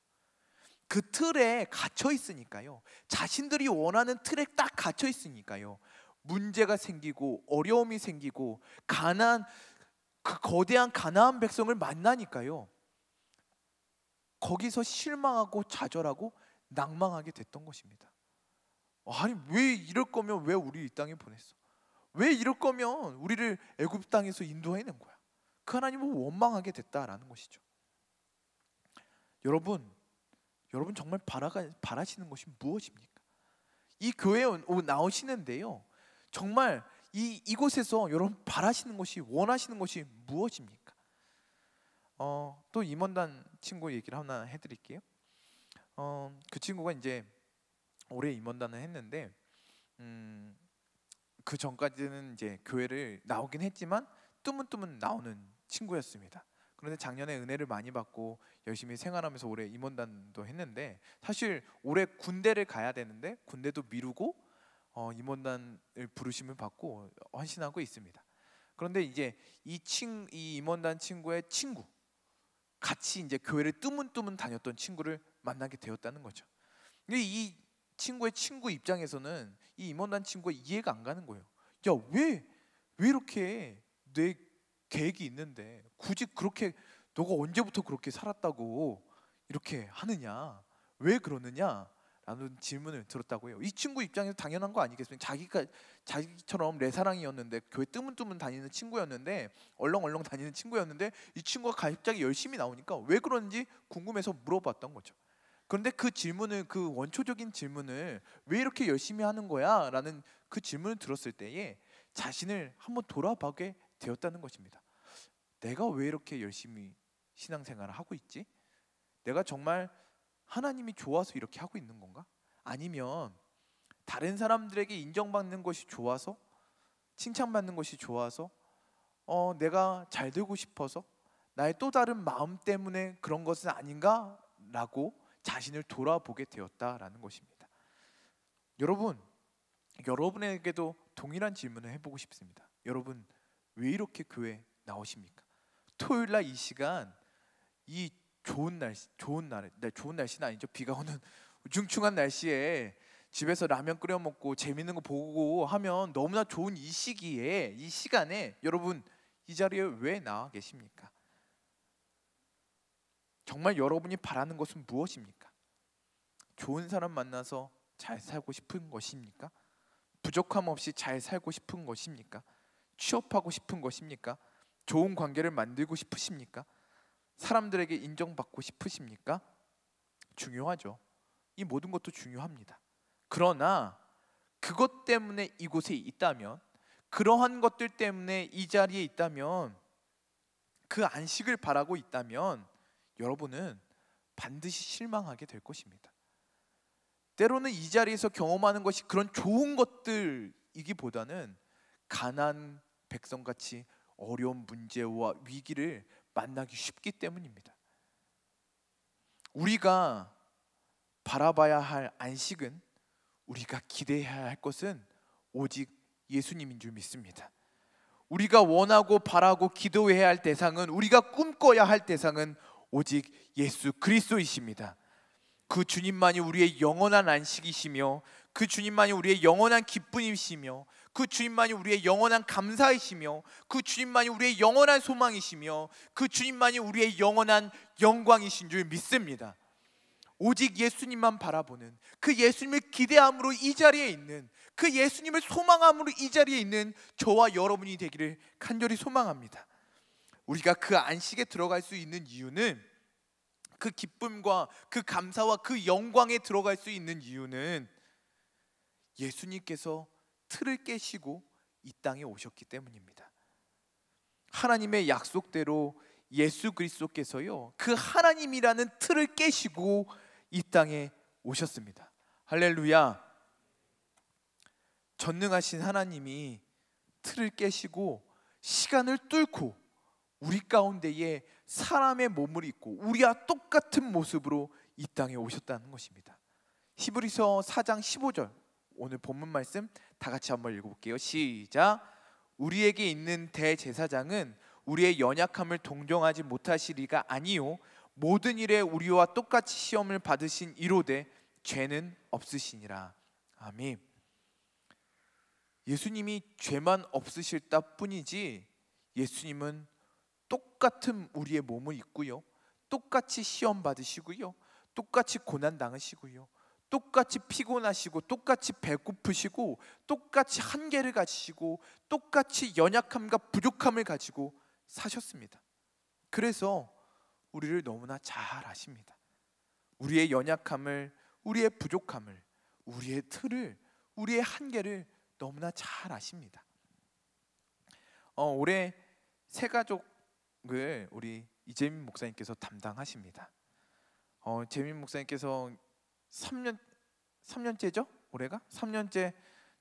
그 틀에 갇혀 있으니까요, 자신들이 원하는 틀에 딱 갇혀 있으니까요, 문제가 생기고 어려움이 생기고 그 거대한 가나안 백성을 만나니까요, 거기서 실망하고 좌절하고 낭망하게 됐던 것입니다. 아니 왜 이럴 거면 왜 우리 이 땅에 보냈어? 왜 이럴 거면 우리를 애굽 땅에서 인도해낸 거야. 그 하나님을 원망하게 됐다라는 것이죠. 여러분 정말 바라시는 것이 무엇입니까? 이 교회에 나오시는데요, 정말 이곳에서 여러분 바라시는 것이, 원하시는 것이 무엇입니까? 또 임원단 친구 얘기를 하나 해드릴게요. 그 친구가 이제 올해 임원단을 했는데 그 전까지는 이제 교회를 나오긴 했지만 뜨문뜨문 나오는 친구였습니다. 그런데 작년에 은혜를 많이 받고 열심히 생활하면서 올해 임원단도 했는데, 사실 올해 군대를 가야 되는데 군대도 미루고 임원단을 부르심을 받고 헌신하고 있습니다. 그런데 이제 이 임원단 친구의 친구, 같이 이제 교회를 뜨문뜨문 다녔던 친구를 만나게 되었다는 거죠. 근데 이 친구의 친구 입장에서는 이 임원단 친구가 이해가 안 가는 거예요. 야, 왜 이렇게 내 계획이 있는데 굳이 그렇게, 너가 언제부터 그렇게 살았다고 이렇게 하느냐, 왜 그러느냐 라는 질문을 들었다고 해요. 이 친구 입장에서 당연한 거 아니겠습니까? 자기처럼 내 사랑이었는데, 교회 뜨문뜨문 다니는 친구였는데, 얼렁얼렁 다니는 친구였는데, 이 친구가 갑자기 열심히 나오니까 왜 그런지 궁금해서 물어봤던 거죠. 그런데 그 질문을, 그 원초적인 질문을, 왜 이렇게 열심히 하는 거야? 라는 그 질문을 들었을 때에 자신을 한번 돌아보게 되었다는 것입니다. 내가 왜 이렇게 열심히 신앙생활을 하고 있지? 내가 정말 하나님이 좋아서 이렇게 하고 있는 건가? 아니면 다른 사람들에게 인정받는 것이 좋아서, 칭찬받는 것이 좋아서, 내가 잘 되고 싶어서, 나의 또 다른 마음 때문에 그런 것은 아닌가? 라고 자신을 돌아보게 되었다라는 것입니다. 여러분에게도 동일한 질문을 해보고 싶습니다. 여러분, 왜 이렇게 교회 나오십니까? 토요일날 이 시간, 이 좋은 날씨는 아니죠. 비가 오는 우중충한 날씨에 집에서 라면 끓여 먹고 재밌는 거 보고 하면 너무나 좋은 이 시기에, 이 시간에 여러분 이 자리에 왜 나와 계십니까? 정말 여러분이 바라는 것은 무엇입니까? 좋은 사람 만나서 잘 살고 싶은 것입니까? 부족함 없이 잘 살고 싶은 것입니까? 취업하고 싶은 것입니까? 좋은 관계를 만들고 싶으십니까? 사람들에게 인정받고 싶으십니까? 중요하죠. 이 모든 것도 중요합니다. 그러나 그것 때문에 이곳에 있다면, 그러한 것들 때문에 이 자리에 있다면, 그 안식을 바라고 있다면 여러분은 반드시 실망하게 될 것입니다. 때로는 이 자리에서 경험하는 것이 그런 좋은 것들이기보다는 가난한 백성같이 어려운 문제와 위기를 만나기 쉽기 때문입니다. 우리가 바라봐야 할 안식은, 우리가 기대해야 할 것은 오직 예수님인 줄 믿습니다. 우리가 원하고 바라고 기도해야 할 대상은, 우리가 꿈꿔야 할 대상은 오직 예수 그리스도이십니다. 그 주님만이 우리의 영원한 안식이시며, 그 주님만이 우리의 영원한 기쁨이시며, 그 주님만이 우리의 영원한 감사이시며, 그 주님만이 우리의 영원한 소망이시며, 그 주님만이 우리의 영원한 영광이신 줄 믿습니다. 오직 예수님만 바라보는, 그 예수님을 기대함으로 이 자리에 있는, 그 예수님을 소망함으로 이 자리에 있는 저와 여러분이 되기를 간절히 소망합니다. 우리가 그 안식에 들어갈 수 있는 이유는, 그 기쁨과 그 감사와 그 영광에 들어갈 수 있는 이유는 예수님께서 틀을 깨시고 이 땅에 오셨기 때문입니다. 하나님의 약속대로 예수 그리스도께서요, 그 하나님이라는 틀을 깨시고 이 땅에 오셨습니다. 할렐루야. 전능하신 하나님이 틀을 깨시고 시간을 뚫고 우리 가운데에 사람의 몸을 입고 우리와 똑같은 모습으로 이 땅에 오셨다는 것입니다. 히브리서 4장 15절, 오늘 본문 말씀 다 같이 한번 읽어볼게요. 시작. 우리에게 있는 대제사장은 우리의 연약함을 동정하지 못하시리가 아니요 모든 일에 우리와 똑같이 시험을 받으신 이로되 죄는 없으시니라. 아멘. 예수님이 죄만 없으실 뿐이지, 예수님은 똑같은 우리의 몸을 입고요, 똑같이 시험 받으시고요, 똑같이 고난 당하시고요, 똑같이 피곤하시고 똑같이 배고프시고 똑같이 한계를 가지시고 똑같이 연약함과 부족함을 가지고 사셨습니다. 그래서 우리를 너무나 잘 아십니다. 우리의 연약함을, 우리의 부족함을, 우리의 틀을, 우리의 한계를 너무나 잘 아십니다. 올해 새가족을 우리 이재민 목사님께서 담당하십니다. 재민 목사님께서 3년째죠? 올해가 3년째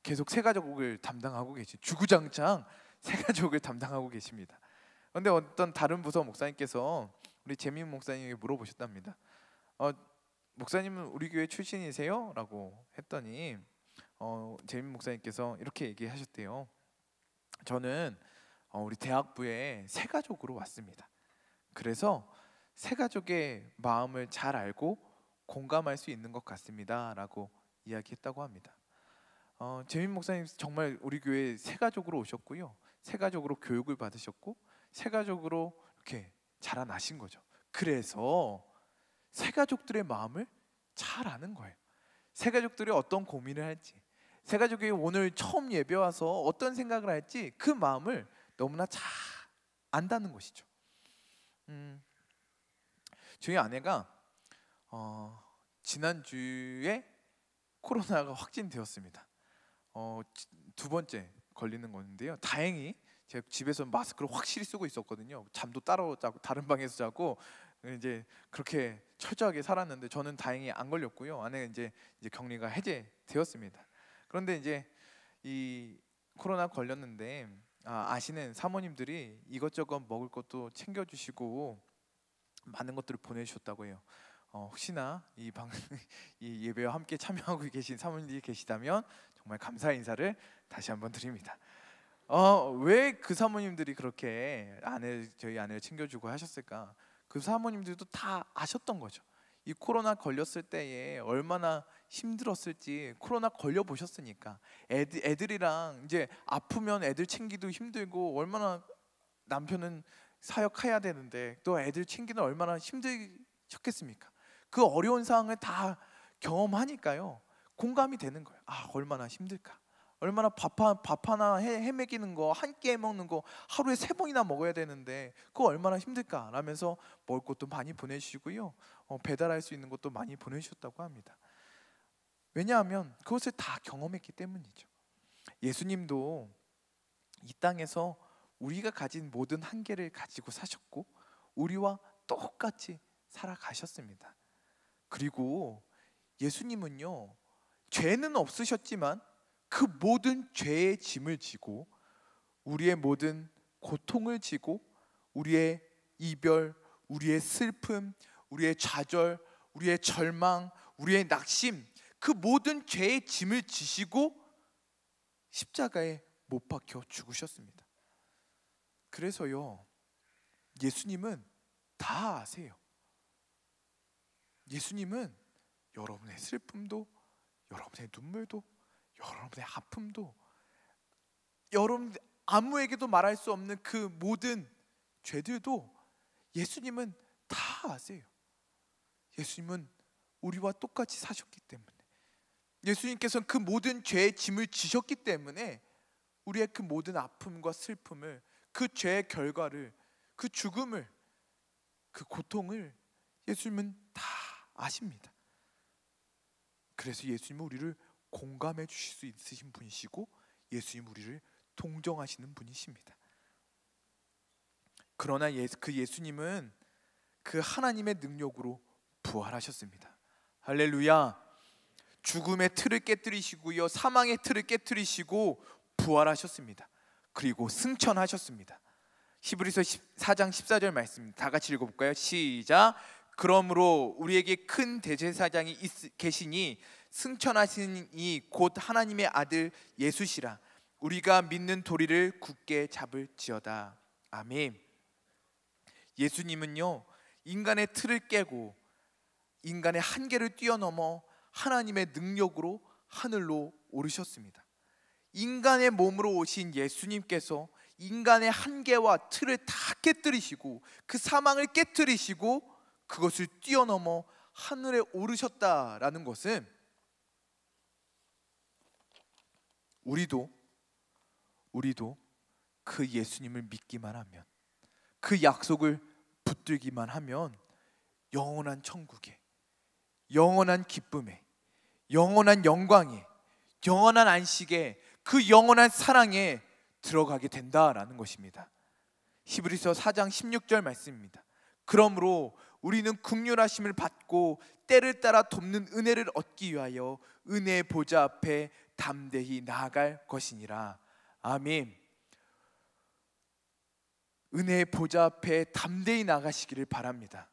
계속 새가족을 담당하고 계시, 주구장창 새가족을 담당하고 계십니다. 그런데 어떤 다른 부서 목사님께서 우리 재민 목사님에게 물어보셨답니다. 목사님은 우리 교회 출신이세요? 라고 했더니 재민 목사님께서 이렇게 얘기하셨대요. 저는 우리 대학부에 새가족으로 왔습니다. 그래서 새가족의 마음을 잘 알고 공감할 수 있는 것 같습니다 라고 이야기했다고 합니다. 재민 목사님 정말 우리 교회 새가족으로 오셨고요, 새가족으로 교육을 받으셨고 새가족으로 이렇게 자라나신 거죠. 그래서 새가족들의 마음을 잘 아는 거예요. 새가족들이 어떤 고민을 할지, 새가족이 오늘 처음 예배 와서 어떤 생각을 할지 그 마음을 너무나 잘 안다는 것이죠. 저희 아내가 지난주에 코로나가 확진되었습니다. 두 번째 걸리는 건데요, 다행히 제가 집에서 마스크를 확실히 쓰고 있었거든요. 잠도 따로 자고 다른 방에서 자고 이제 그렇게 철저하게 살았는데 저는 다행히 안 걸렸고요. 아내가 이제 격리가 해제되었습니다. 그런데 이제 이 코로나 걸렸는데 아시는 사모님들이 이것저것 먹을 것도 챙겨주시고 많은 것들을 보내주셨다고 해요. 혹시나 이 예배와 함께 참여하고 계신 사모님들이 계시다면 정말 감사의 인사를 다시 한번 드립니다. 왜 그 사모님들이 그렇게 저희 아내를 챙겨주고 하셨을까? 그 사모님들도 다 아셨던 거죠. 이 코로나 걸렸을 때에 얼마나 힘들었을지 코로나 걸려 보셨으니까. 애들이랑 이제 아프면 애들 챙기도 힘들고, 얼마나 남편은 사역해야 되는데 또 애들 챙기는 얼마나 힘드셨겠습니까? 그 어려운 상황을 다 경험하니까요, 공감이 되는 거예요. 얼마나 힘들까, 얼마나 밥 하나 헤매기는 거, 한 끼 해먹는 거 하루에 3번이나 먹어야 되는데 그거 얼마나 힘들까 라면서 먹을 것도 많이 보내주시고요, 배달할 수 있는 것도 많이 보내주셨다고 합니다. 왜냐하면 그것을 다 경험했기 때문이죠. 예수님도 이 땅에서 우리가 가진 모든 한계를 가지고 사셨고 우리와 똑같이 살아가셨습니다. 그리고 예수님은요, 죄는 없으셨지만 그 모든 죄의 짐을 지고 우리의 모든 고통을 지고 우리의 이별, 우리의 슬픔, 우리의 좌절, 우리의 절망, 우리의 낙심, 그 모든 죄의 짐을 지시고 십자가에 못 박혀 죽으셨습니다. 그래서요, 예수님은 다 아세요. 예수님은 여러분의 슬픔도, 여러분의 눈물도, 여러분의 아픔도, 여러분 아무에게도 말할 수 없는 그 모든 죄들도 예수님은 다 아세요. 예수님은 우리와 똑같이 사셨기 때문에, 예수님께서는 그 모든 죄의 짐을 지셨기 때문에 우리의 그 모든 아픔과 슬픔을, 그 죄의 결과를, 그 죽음을, 그 고통을 예수님은 다 아십니다. 그래서 예수님은 우리를 공감해 주실 수 있으신 분이시고 예수님 우리를 동정하시는 분이십니다. 그러나 그 예수님은 그 하나님의 능력으로 부활하셨습니다. 할렐루야. 죽음의 틀을 깨뜨리시고요, 사망의 틀을 깨뜨리시고 부활하셨습니다. 그리고 승천하셨습니다. 히브리서 4장 14절 말씀 다 같이 읽어볼까요? 시작. 그러므로 우리에게 큰 대제사장이 계시니 승천하신 이 곧 하나님의 아들 예수시라. 우리가 믿는 도리를 굳게 잡을지어다. 아멘. 예수님은요, 인간의 틀을 깨고 인간의 한계를 뛰어넘어 하나님의 능력으로 하늘로 오르셨습니다. 인간의 몸으로 오신 예수님께서 인간의 한계와 틀을 다 깨뜨리시고 그 사망을 깨뜨리시고 그것을 뛰어넘어 하늘에 오르셨다라는 것은 우리도 그 예수님을 믿기만 하면, 그 약속을 붙들기만 하면 영원한 천국에, 영원한 기쁨에, 영원한 영광에, 영원한 안식에, 그 영원한 사랑에 들어가게 된다라는 것입니다. 히브리서 4장 16절 말씀입니다. 그러므로 우리는 긍휼하심을 받고 때를 따라 돕는 은혜를 얻기 위하여 은혜의 보좌 앞에 담대히 나아갈 것이니라. 아멘. 은혜의 보좌 앞에 담대히 나가시기를 바랍니다.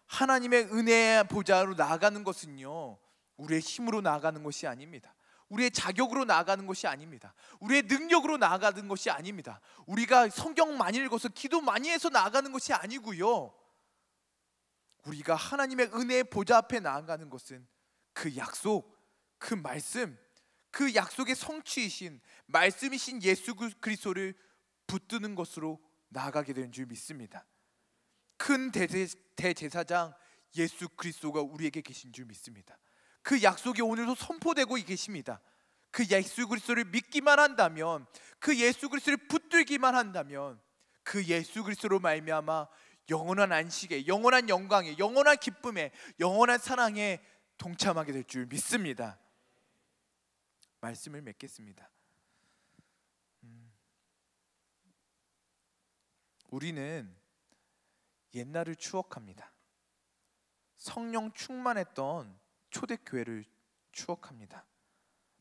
하나님의 은혜의 보좌로 나아가는 것은요, 우리의 힘으로 나아가는 것이 아닙니다. 우리의 자격으로 나아가는 것이 아닙니다. 우리의 능력으로 나아가는 것이 아닙니다. 우리가 성경 많이 읽어서 기도 많이 해서 나아가는 것이 아니고요, 우리가 하나님의 은혜의 보좌 앞에 나아가는 것은 그 약속, 그 말씀, 그 약속의 성취이신 말씀이신 예수 그리스도를 붙드는 것으로 나아가게 되는 줄 믿습니다. 큰 대제사장 예수 그리스도가 우리에게 계신 줄 믿습니다. 그 약속이 오늘도 선포되고 계십니다. 그 예수 그리스도를 믿기만 한다면, 그 예수 그리스도를 붙들기만 한다면, 그 예수 그리스도로 말미암아 영원한 안식에, 영원한 영광에, 영원한 기쁨에, 영원한 사랑에 동참하게 될 줄 믿습니다. 말씀을 맺겠습니다. 우리는 옛날을 추억합니다. 성령 충만했던 초대교회를 추억합니다.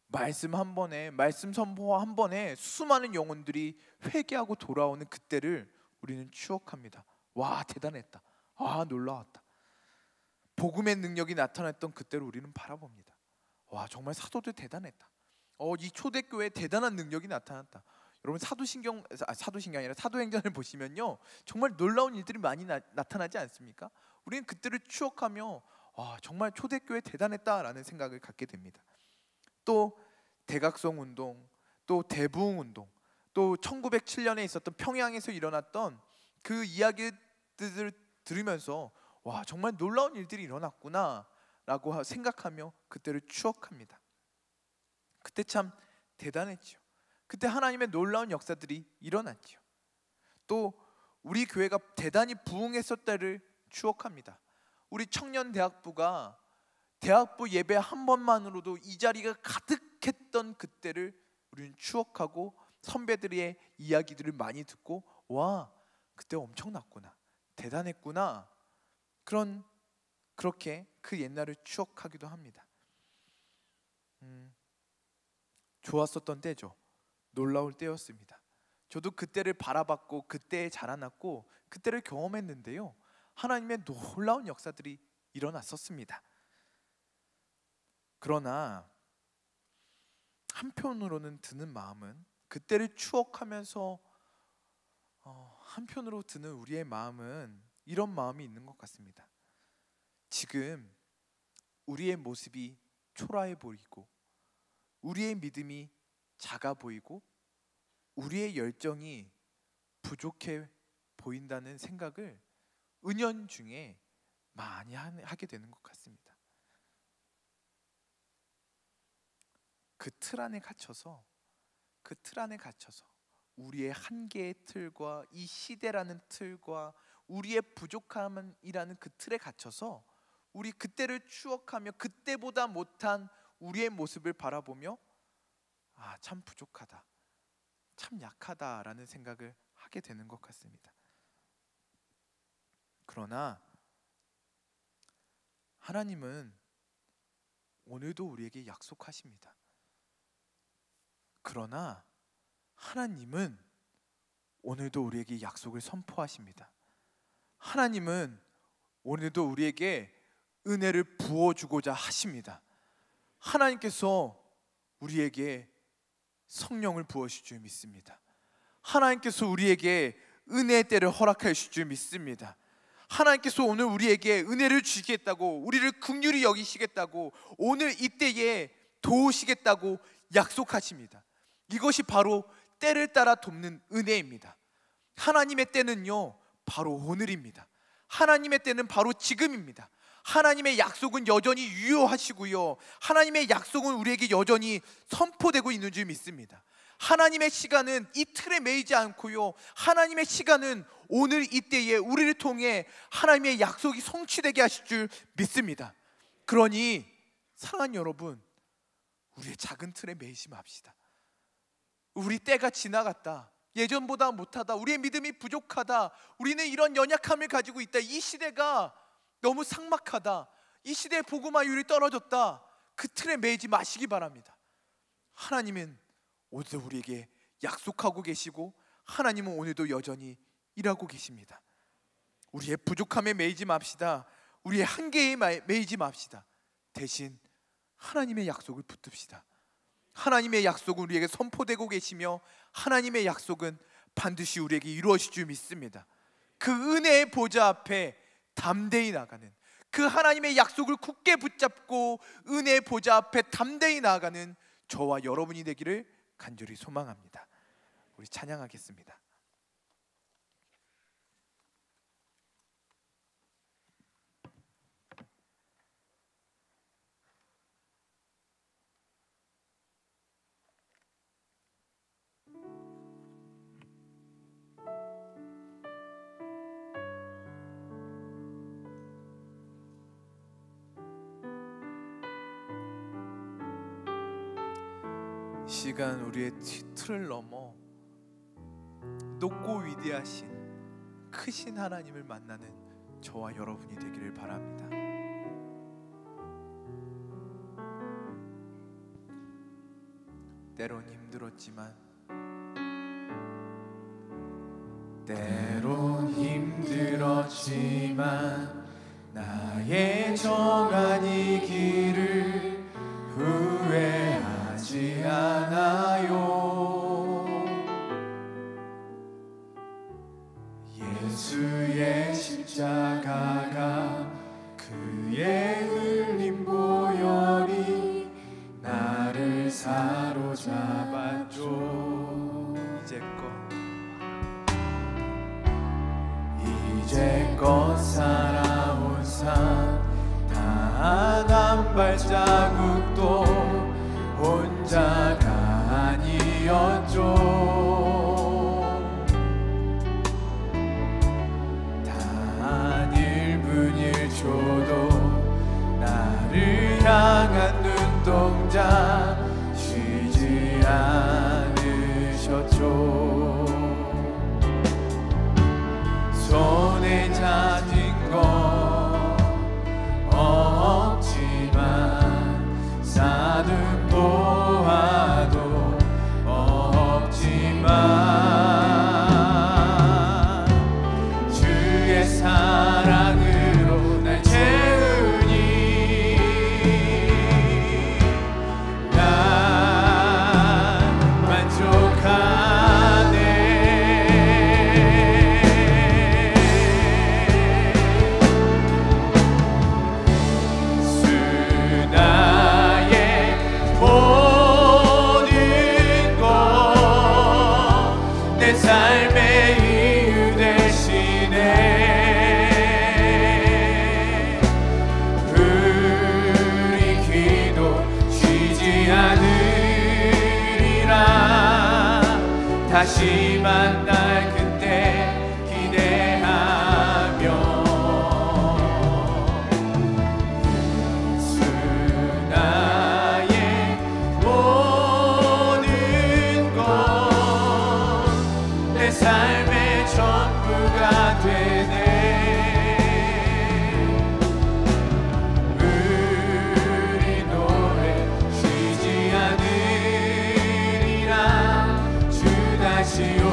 말씀 한 번에, 말씀 선포 한 번에 수많은 영혼들이 회개하고 돌아오는 그때를 우리는 추억합니다. 와, 대단했다. 아, 놀라웠다. 복음의 능력이 나타났던 그때를 우리는 바라봅니다. 와, 정말 사도들 대단했다. 이 초대교회에 대단한 능력이 나타났다. 여러분, 사도신경이 아니라 사도행전을 보시면요, 정말 놀라운 일들이 많이 나타나지 않습니까? 우리는 그때를 추억하며 정말 초대교회 대단했다라는 생각을 갖게 됩니다. 또 대각성 운동, 또 대부흥 운동, 또 1907년에 있었던 평양에서 일어났던 그 이야기들을 들으면서 와, 정말 놀라운 일들이 일어났구나 라고 생각하며 그때를 추억합니다. 그때 참 대단했죠. 그때 하나님의 놀라운 역사들이 일어났죠. 또 우리 교회가 대단히 부흥했었다를 추억합니다. 우리 청년대학부가 대학부 예배 한 번만으로도 이 자리가 가득했던 그때를 우리는 추억하고 선배들의 이야기들을 많이 듣고 와, 그때 엄청났구나, 대단했구나, 그렇게 그 옛날을 추억하기도 합니다. 좋았었던 때죠. 놀라울 때였습니다. 저도 그때를 바라봤고 그때에 자라났고 그때를 경험했는데요, 하나님의 놀라운 역사들이 일어났었습니다. 그러나 한편으로는 드는 마음은, 그때를 추억하면서 한편으로 드는 우리의 마음은 이런 마음이 있는 것 같습니다. 지금 우리의 모습이 초라해 보이고, 우리의 믿음이 작아 보이고, 우리의 열정이 부족해 보인다는 생각을 은연중에 많이 하게 되는 것 같습니다. 그 틀 안에 갇혀서 우리의 한계의 틀과 이 시대라는 틀과 우리의 부족함이라는 그 틀에 갇혀서 우리 그때를 추억하며 그때보다 못한 우리의 모습을 바라보며 참 부족하다, 참 약하다라는 생각을 하게 되는 것 같습니다. 그러나 하나님은 오늘도 우리에게 약속하십니다. 그러나 하나님은 오늘도 우리에게 약속을 선포하십니다. 하나님은 오늘도 우리에게 은혜를 부어주고자 하십니다. 하나님께서 우리에게 성령을 부어주실 줄 믿습니다. 하나님께서 우리에게 은혜의 때를 허락해 주실 줄 믿습니다. 하나님께서 오늘 우리에게 은혜를 주시겠다고, 우리를 긍휼히 여기시겠다고, 오늘 이때에 도우시겠다고 약속하십니다. 이것이 바로 때를 따라 돕는 은혜입니다. 하나님의 때는요, 바로 오늘입니다. 하나님의 때는 바로 지금입니다. 하나님의 약속은 여전히 유효하시고요, 하나님의 약속은 우리에게 여전히 선포되고 있는 줄 믿습니다. 하나님의 시간은 이 틀에 매이지 않고요, 하나님의 시간은 오늘 이때에 우리를 통해 하나님의 약속이 성취되게 하실 줄 믿습니다. 그러니 사랑하는 여러분, 우리의 작은 틀에 매이지 맙시다. 우리 때가 지나갔다, 예전보다 못하다, 우리의 믿음이 부족하다, 우리는 이런 연약함을 가지고 있다, 이 시대가 너무 삭막하다, 이 시대의 복음화율이 떨어졌다, 그 틀에 매이지 마시기 바랍니다. 하나님은 오늘도 우리에게 약속하고 계시고, 하나님은 오늘도 여전히 일하고 계십니다. 우리의 부족함에 매이지 맙시다. 우리의 한계에 매이지 맙시다. 대신 하나님의 약속을 붙듭시다. 하나님의 약속은 우리에게 선포되고 계시며, 하나님의 약속은 반드시 우리에게 이루어질 줄 믿습니다. 그 은혜의 보좌 앞에 담대히 나가는, 그 하나님의 약속을 굳게 붙잡고 은혜의 보좌 앞에 담대히 나아가는 저와 여러분이 되기를 간절히 소망합니다. 우리 찬양하겠습니다. 시간 우리의 틀을 넘어 높고 위대하신 크신 하나님을 만나는 저와 여러분이 되기를 바랍니다. 때론 힘들었지만, 때론 힘들었지만 나의 정한 이 길을 후회하지 않아요. 예수의 십자가가 그의 흘린 보혈이 나를 사로잡았죠. 이제껏 살아온 삶 단 한 발자국도 혼자가 아니었죠. 단 1분 1초도 나를 향한 눈동자 쉬지 않으셨죠. 손에 잡힌 것 없지만, 사둔 보아도 없지만, 주의 사랑으로 날 채우니 난 만족하네. 삶의 이유 대신에 우리 기도 쉬지 않으리라. 다시 만날 그때 기대하며 예수 나의 모든 것 내 삶의 전부가 되네. 우리 노래 쉬지 않으리라. 주 다시 올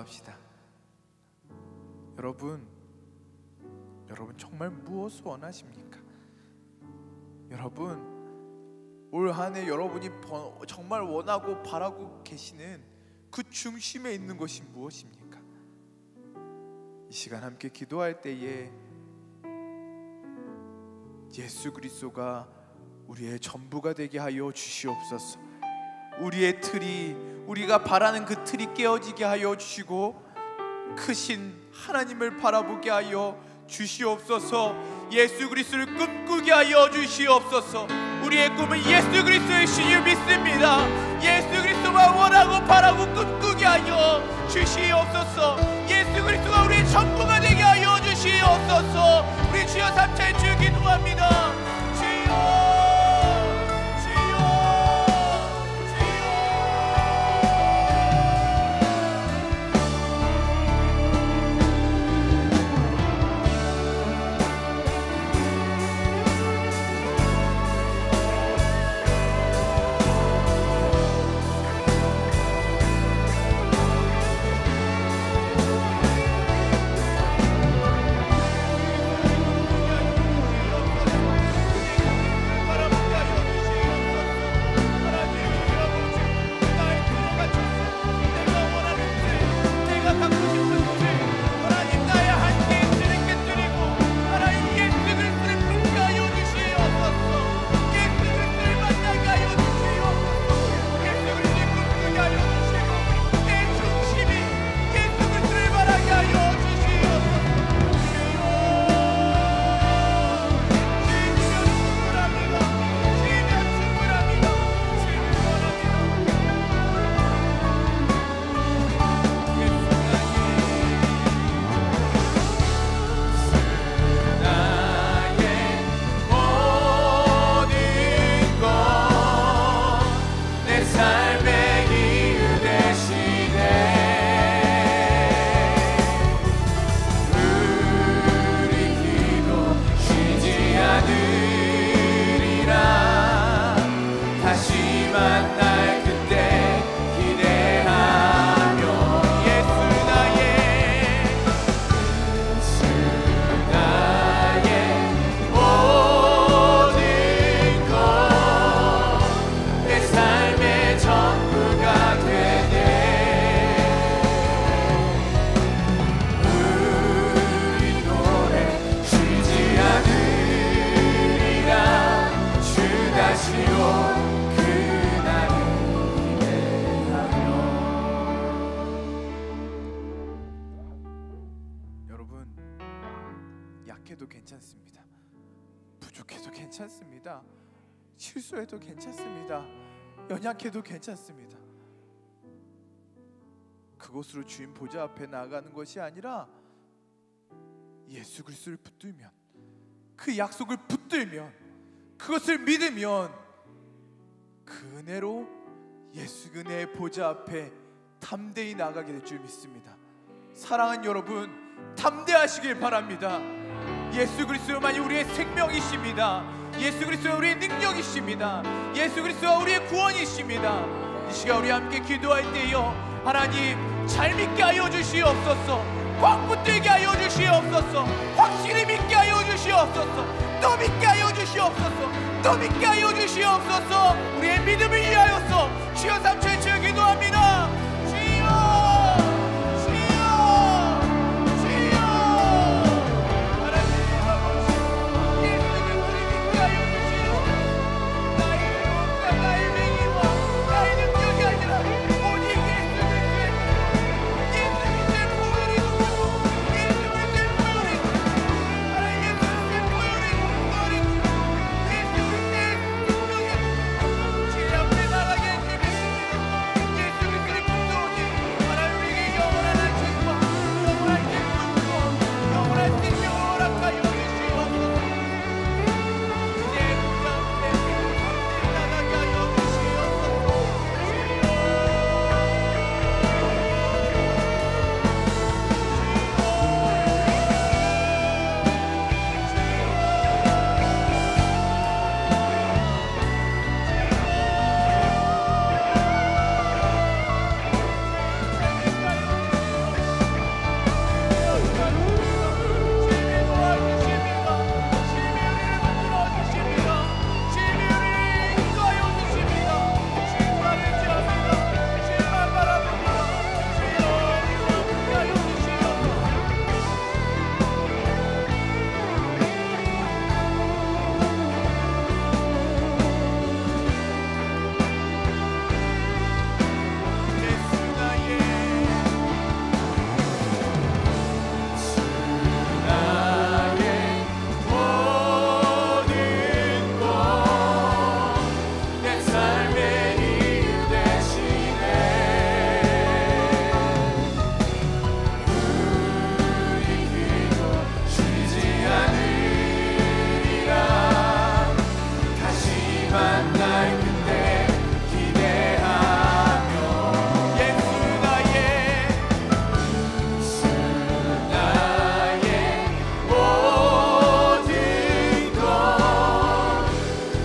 기도합시다. 여러분 정말 무엇을 원하십니까? 여러분 올 한 해 여러분이 정말 원하고 바라고 계시는 그 중심에 있는 것이 무엇입니까? 이 시간 함께 기도할 때에 예수 그리스도가 우리의 전부가 되게 하여 주시옵소서. 우리의 틀이, 우리가 바라는 그 틀이 깨어지게 하여 주시고 크신 하나님을 바라보게 하여 주시옵소서. 예수 그리스도를 꿈꾸게 하여 주시옵소서. 우리의 꿈은 예수 그리스도의 신을 믿습니다. 예수 그리스도만 원하고 바라고 꿈꾸게 하여 주시옵소서. 예수 그리스도가 우리의 전부가 되게 하여 주시옵소서. 우리 주여 삼차의 주 기도합니다. 주여 약해도 괜찮습니다. 부족해도 괜찮습니다. 실수해도 괜찮습니다. 연약해도 괜찮습니다. 그것으로 주인 보좌 앞에 나아가는 것이 아니라 예수 그리스도를 붙들면, 그 약속을 붙들면, 그것을 믿으면 그 은혜로 예수 은혜의 보좌 앞에 담대히 나아가게 될 줄 믿습니다. 사랑하는 여러분, 담대하시길 바랍니다. 예수 그리스도만이 우리의 생명이십니다. 예수 그리스도가 우리의 능력이십니다. 예수 그리스도가 우리의 구원이십니다. 이 시간 우리 함께 기도할 때요, 하나님 잘 믿게 하여 주시옵소서. 꽉 붙들게 하여 주시옵소서. 확실히 믿게 하여 주시옵소서. 또 믿게 하여 주시옵소서. 또 믿게 하여 주시옵소서. 우리의 믿음을 위하여서 주여 삼천에 주여 기도합니다. 만날 그때 기대하며 예수 나의 모든 것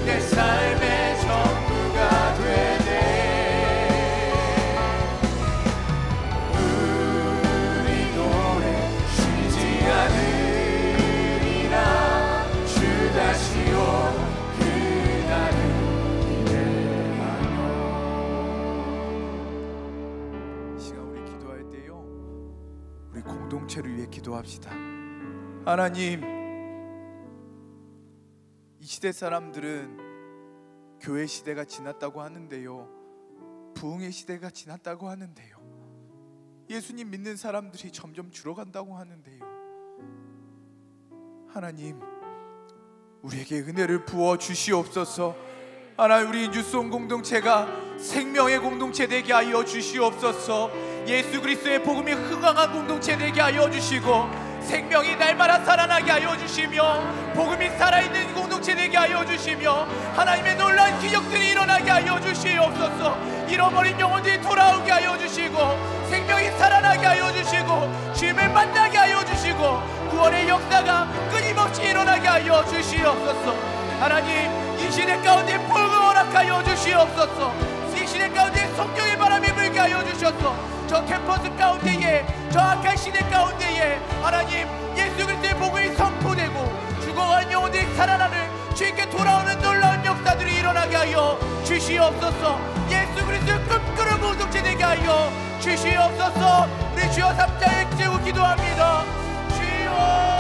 내 삶의 전부가 되네. 우리 노래 쉬지 않으리라. 주 다시 올 그날을 기대하며. 이 시간 우리 기도할 때요, 우리 공동체를 위해 기도합시다. 하나님, 이 시대 사람들은 교회 시대가 지났다고 하는데요, 부흥의 시대가 지났다고 하는데요, 예수님 믿는 사람들이 점점 줄어간다고 하는데요, 하나님 우리에게 은혜를 부어 주시옵소서. 하나님, 우리 뉴스온 공동체가 생명의 공동체 되게 하여 주시옵소서. 예수 그리스도의 복음이 흥황한 공동체 되게 하여 주시고, 생명이 날마다 살아나게 하여 주시며, 복음이 살아있는 공동체 되게 하여 주시며, 하나님의 놀라운 기적들이 일어나게 하여 주시옵소서. 잃어버린 영혼들이 돌아오게 하여 주시고, 생명이 살아나게 하여 주시고, 주님을 만나게 하여 주시고, 구원의 역사가 끊임없이 일어나게 하여 주시옵소서. 하나님, 이 시대 가운데 복음을 허락하여 주시옵소서. 이 시대 가운데 성령의 바람이 불게 하여 주셔서, 저 캠퍼스 가운데에, 저 악한 시대 가운데에 하나님 예수 그리스도의 복음이 선포되고 죽어간 영혼들이 살아나는, 주님께 돌아오는 놀라운 역사들이 일어나게 하여 주시옵소서. 예수 그리스도의 꿈꾸는 공동체 되게 하여 주시옵소서. 우리 주여 3자의 제우 기도합니다. 주여.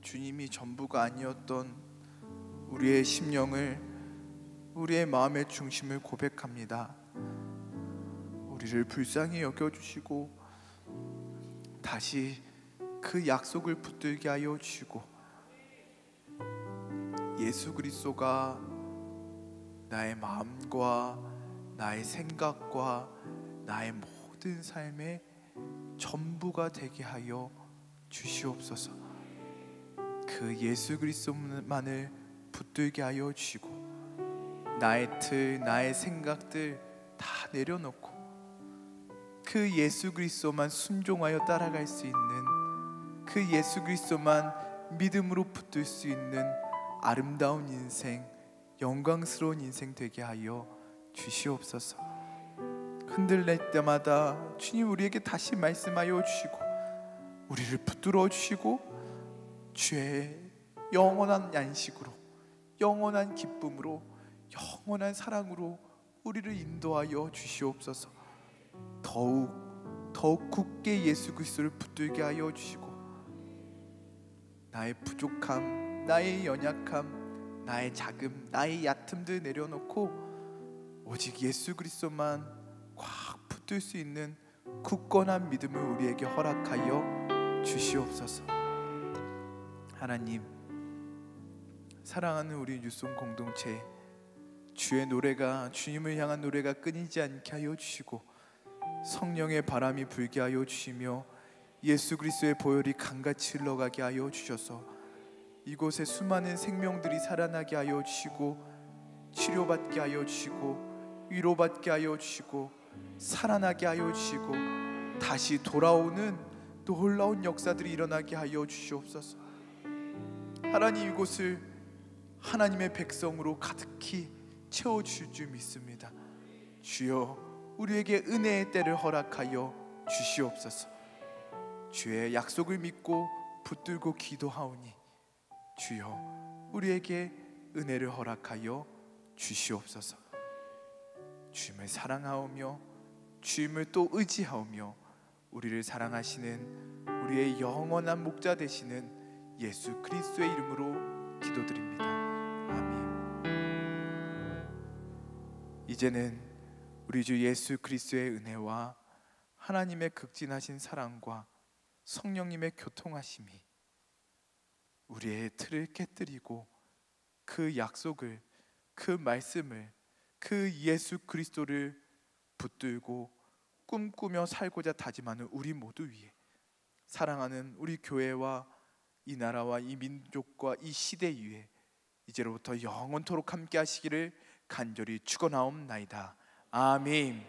주님이 전부가 아니었던 우리의 심령을 우리의 마음의 중심을 고백합니다. 우리를 불쌍히 여겨주시고 다시 그 약속을 붙들게 하여 주시고, 예수 그리스도가 나의 마음과 나의 생각과 나의 모든 삶의 전부가 되게 하여 주시옵소서. 그 예수 그리스도만을 붙들게 하여 주시고, 나의 틀, 나의 생각들 다 내려놓고 그 예수 그리스도만 순종하여 따라갈 수 있는, 그 예수 그리스도만 믿음으로 붙들 수 있는 아름다운 인생, 영광스러운 인생 되게 하여 주시옵소서. 흔들릴 때마다 주님 우리에게 다시 말씀하여 주시고, 우리를 붙들어 주시고 주의 영원한 안식으로, 영원한 기쁨으로, 영원한 사랑으로 우리를 인도하여 주시옵소서. 더욱 굳게 예수 그리스도를 붙들게 하여 주시고, 나의 부족함, 나의 연약함, 나의 자금, 나의 얕음들 내려놓고 오직 예수 그리스도만 꽉 붙들 수 있는 굳건한 믿음을 우리에게 허락하여 주시옵소서. 하나님, 사랑하는 우리 뉴송 공동체, 주의 노래가, 주님을 향한 노래가 끊이지 않게 하여 주시고, 성령의 바람이 불게 하여 주시며 예수 그리스도의 보혈이 강같이 흘러가게 하여 주셔서 이곳에 수많은 생명들이 살아나게 하여 주시고, 치료받게 하여 주시고, 위로받게 하여 주시고, 살아나게 하여 주시고, 다시 돌아오는 놀라운 역사들이 일어나게 하여 주시옵소서. 하나님, 이곳을 하나님의 백성으로 가득히 채워주실 줄 믿습니다. 주여, 우리에게 은혜의 때를 허락하여 주시옵소서. 주의 약속을 믿고 붙들고 기도하오니 주여, 우리에게 은혜를 허락하여 주시옵소서. 주님을 사랑하오며 주님을 또 의지하오며 우리를 사랑하시는 우리의 영원한 목자 되시는 예수 그리스도의 이름으로 기도드립니다. 아멘. 이제는 우리 주 예수 그리스도의 은혜와 하나님의 극진하신 사랑과 성령님의 교통하심이 우리의 틀을 깨뜨리고 그 약속을, 그 말씀을, 그 예수 그리스도를 붙들고 꿈꾸며 살고자 다짐하는 우리 모두 위에, 사랑하는 우리 교회와 이 나라와 이 민족과 이 시대 위에 이제로부터 영원토록 함께 하시기를 간절히 축원하옵나이다. 아멘.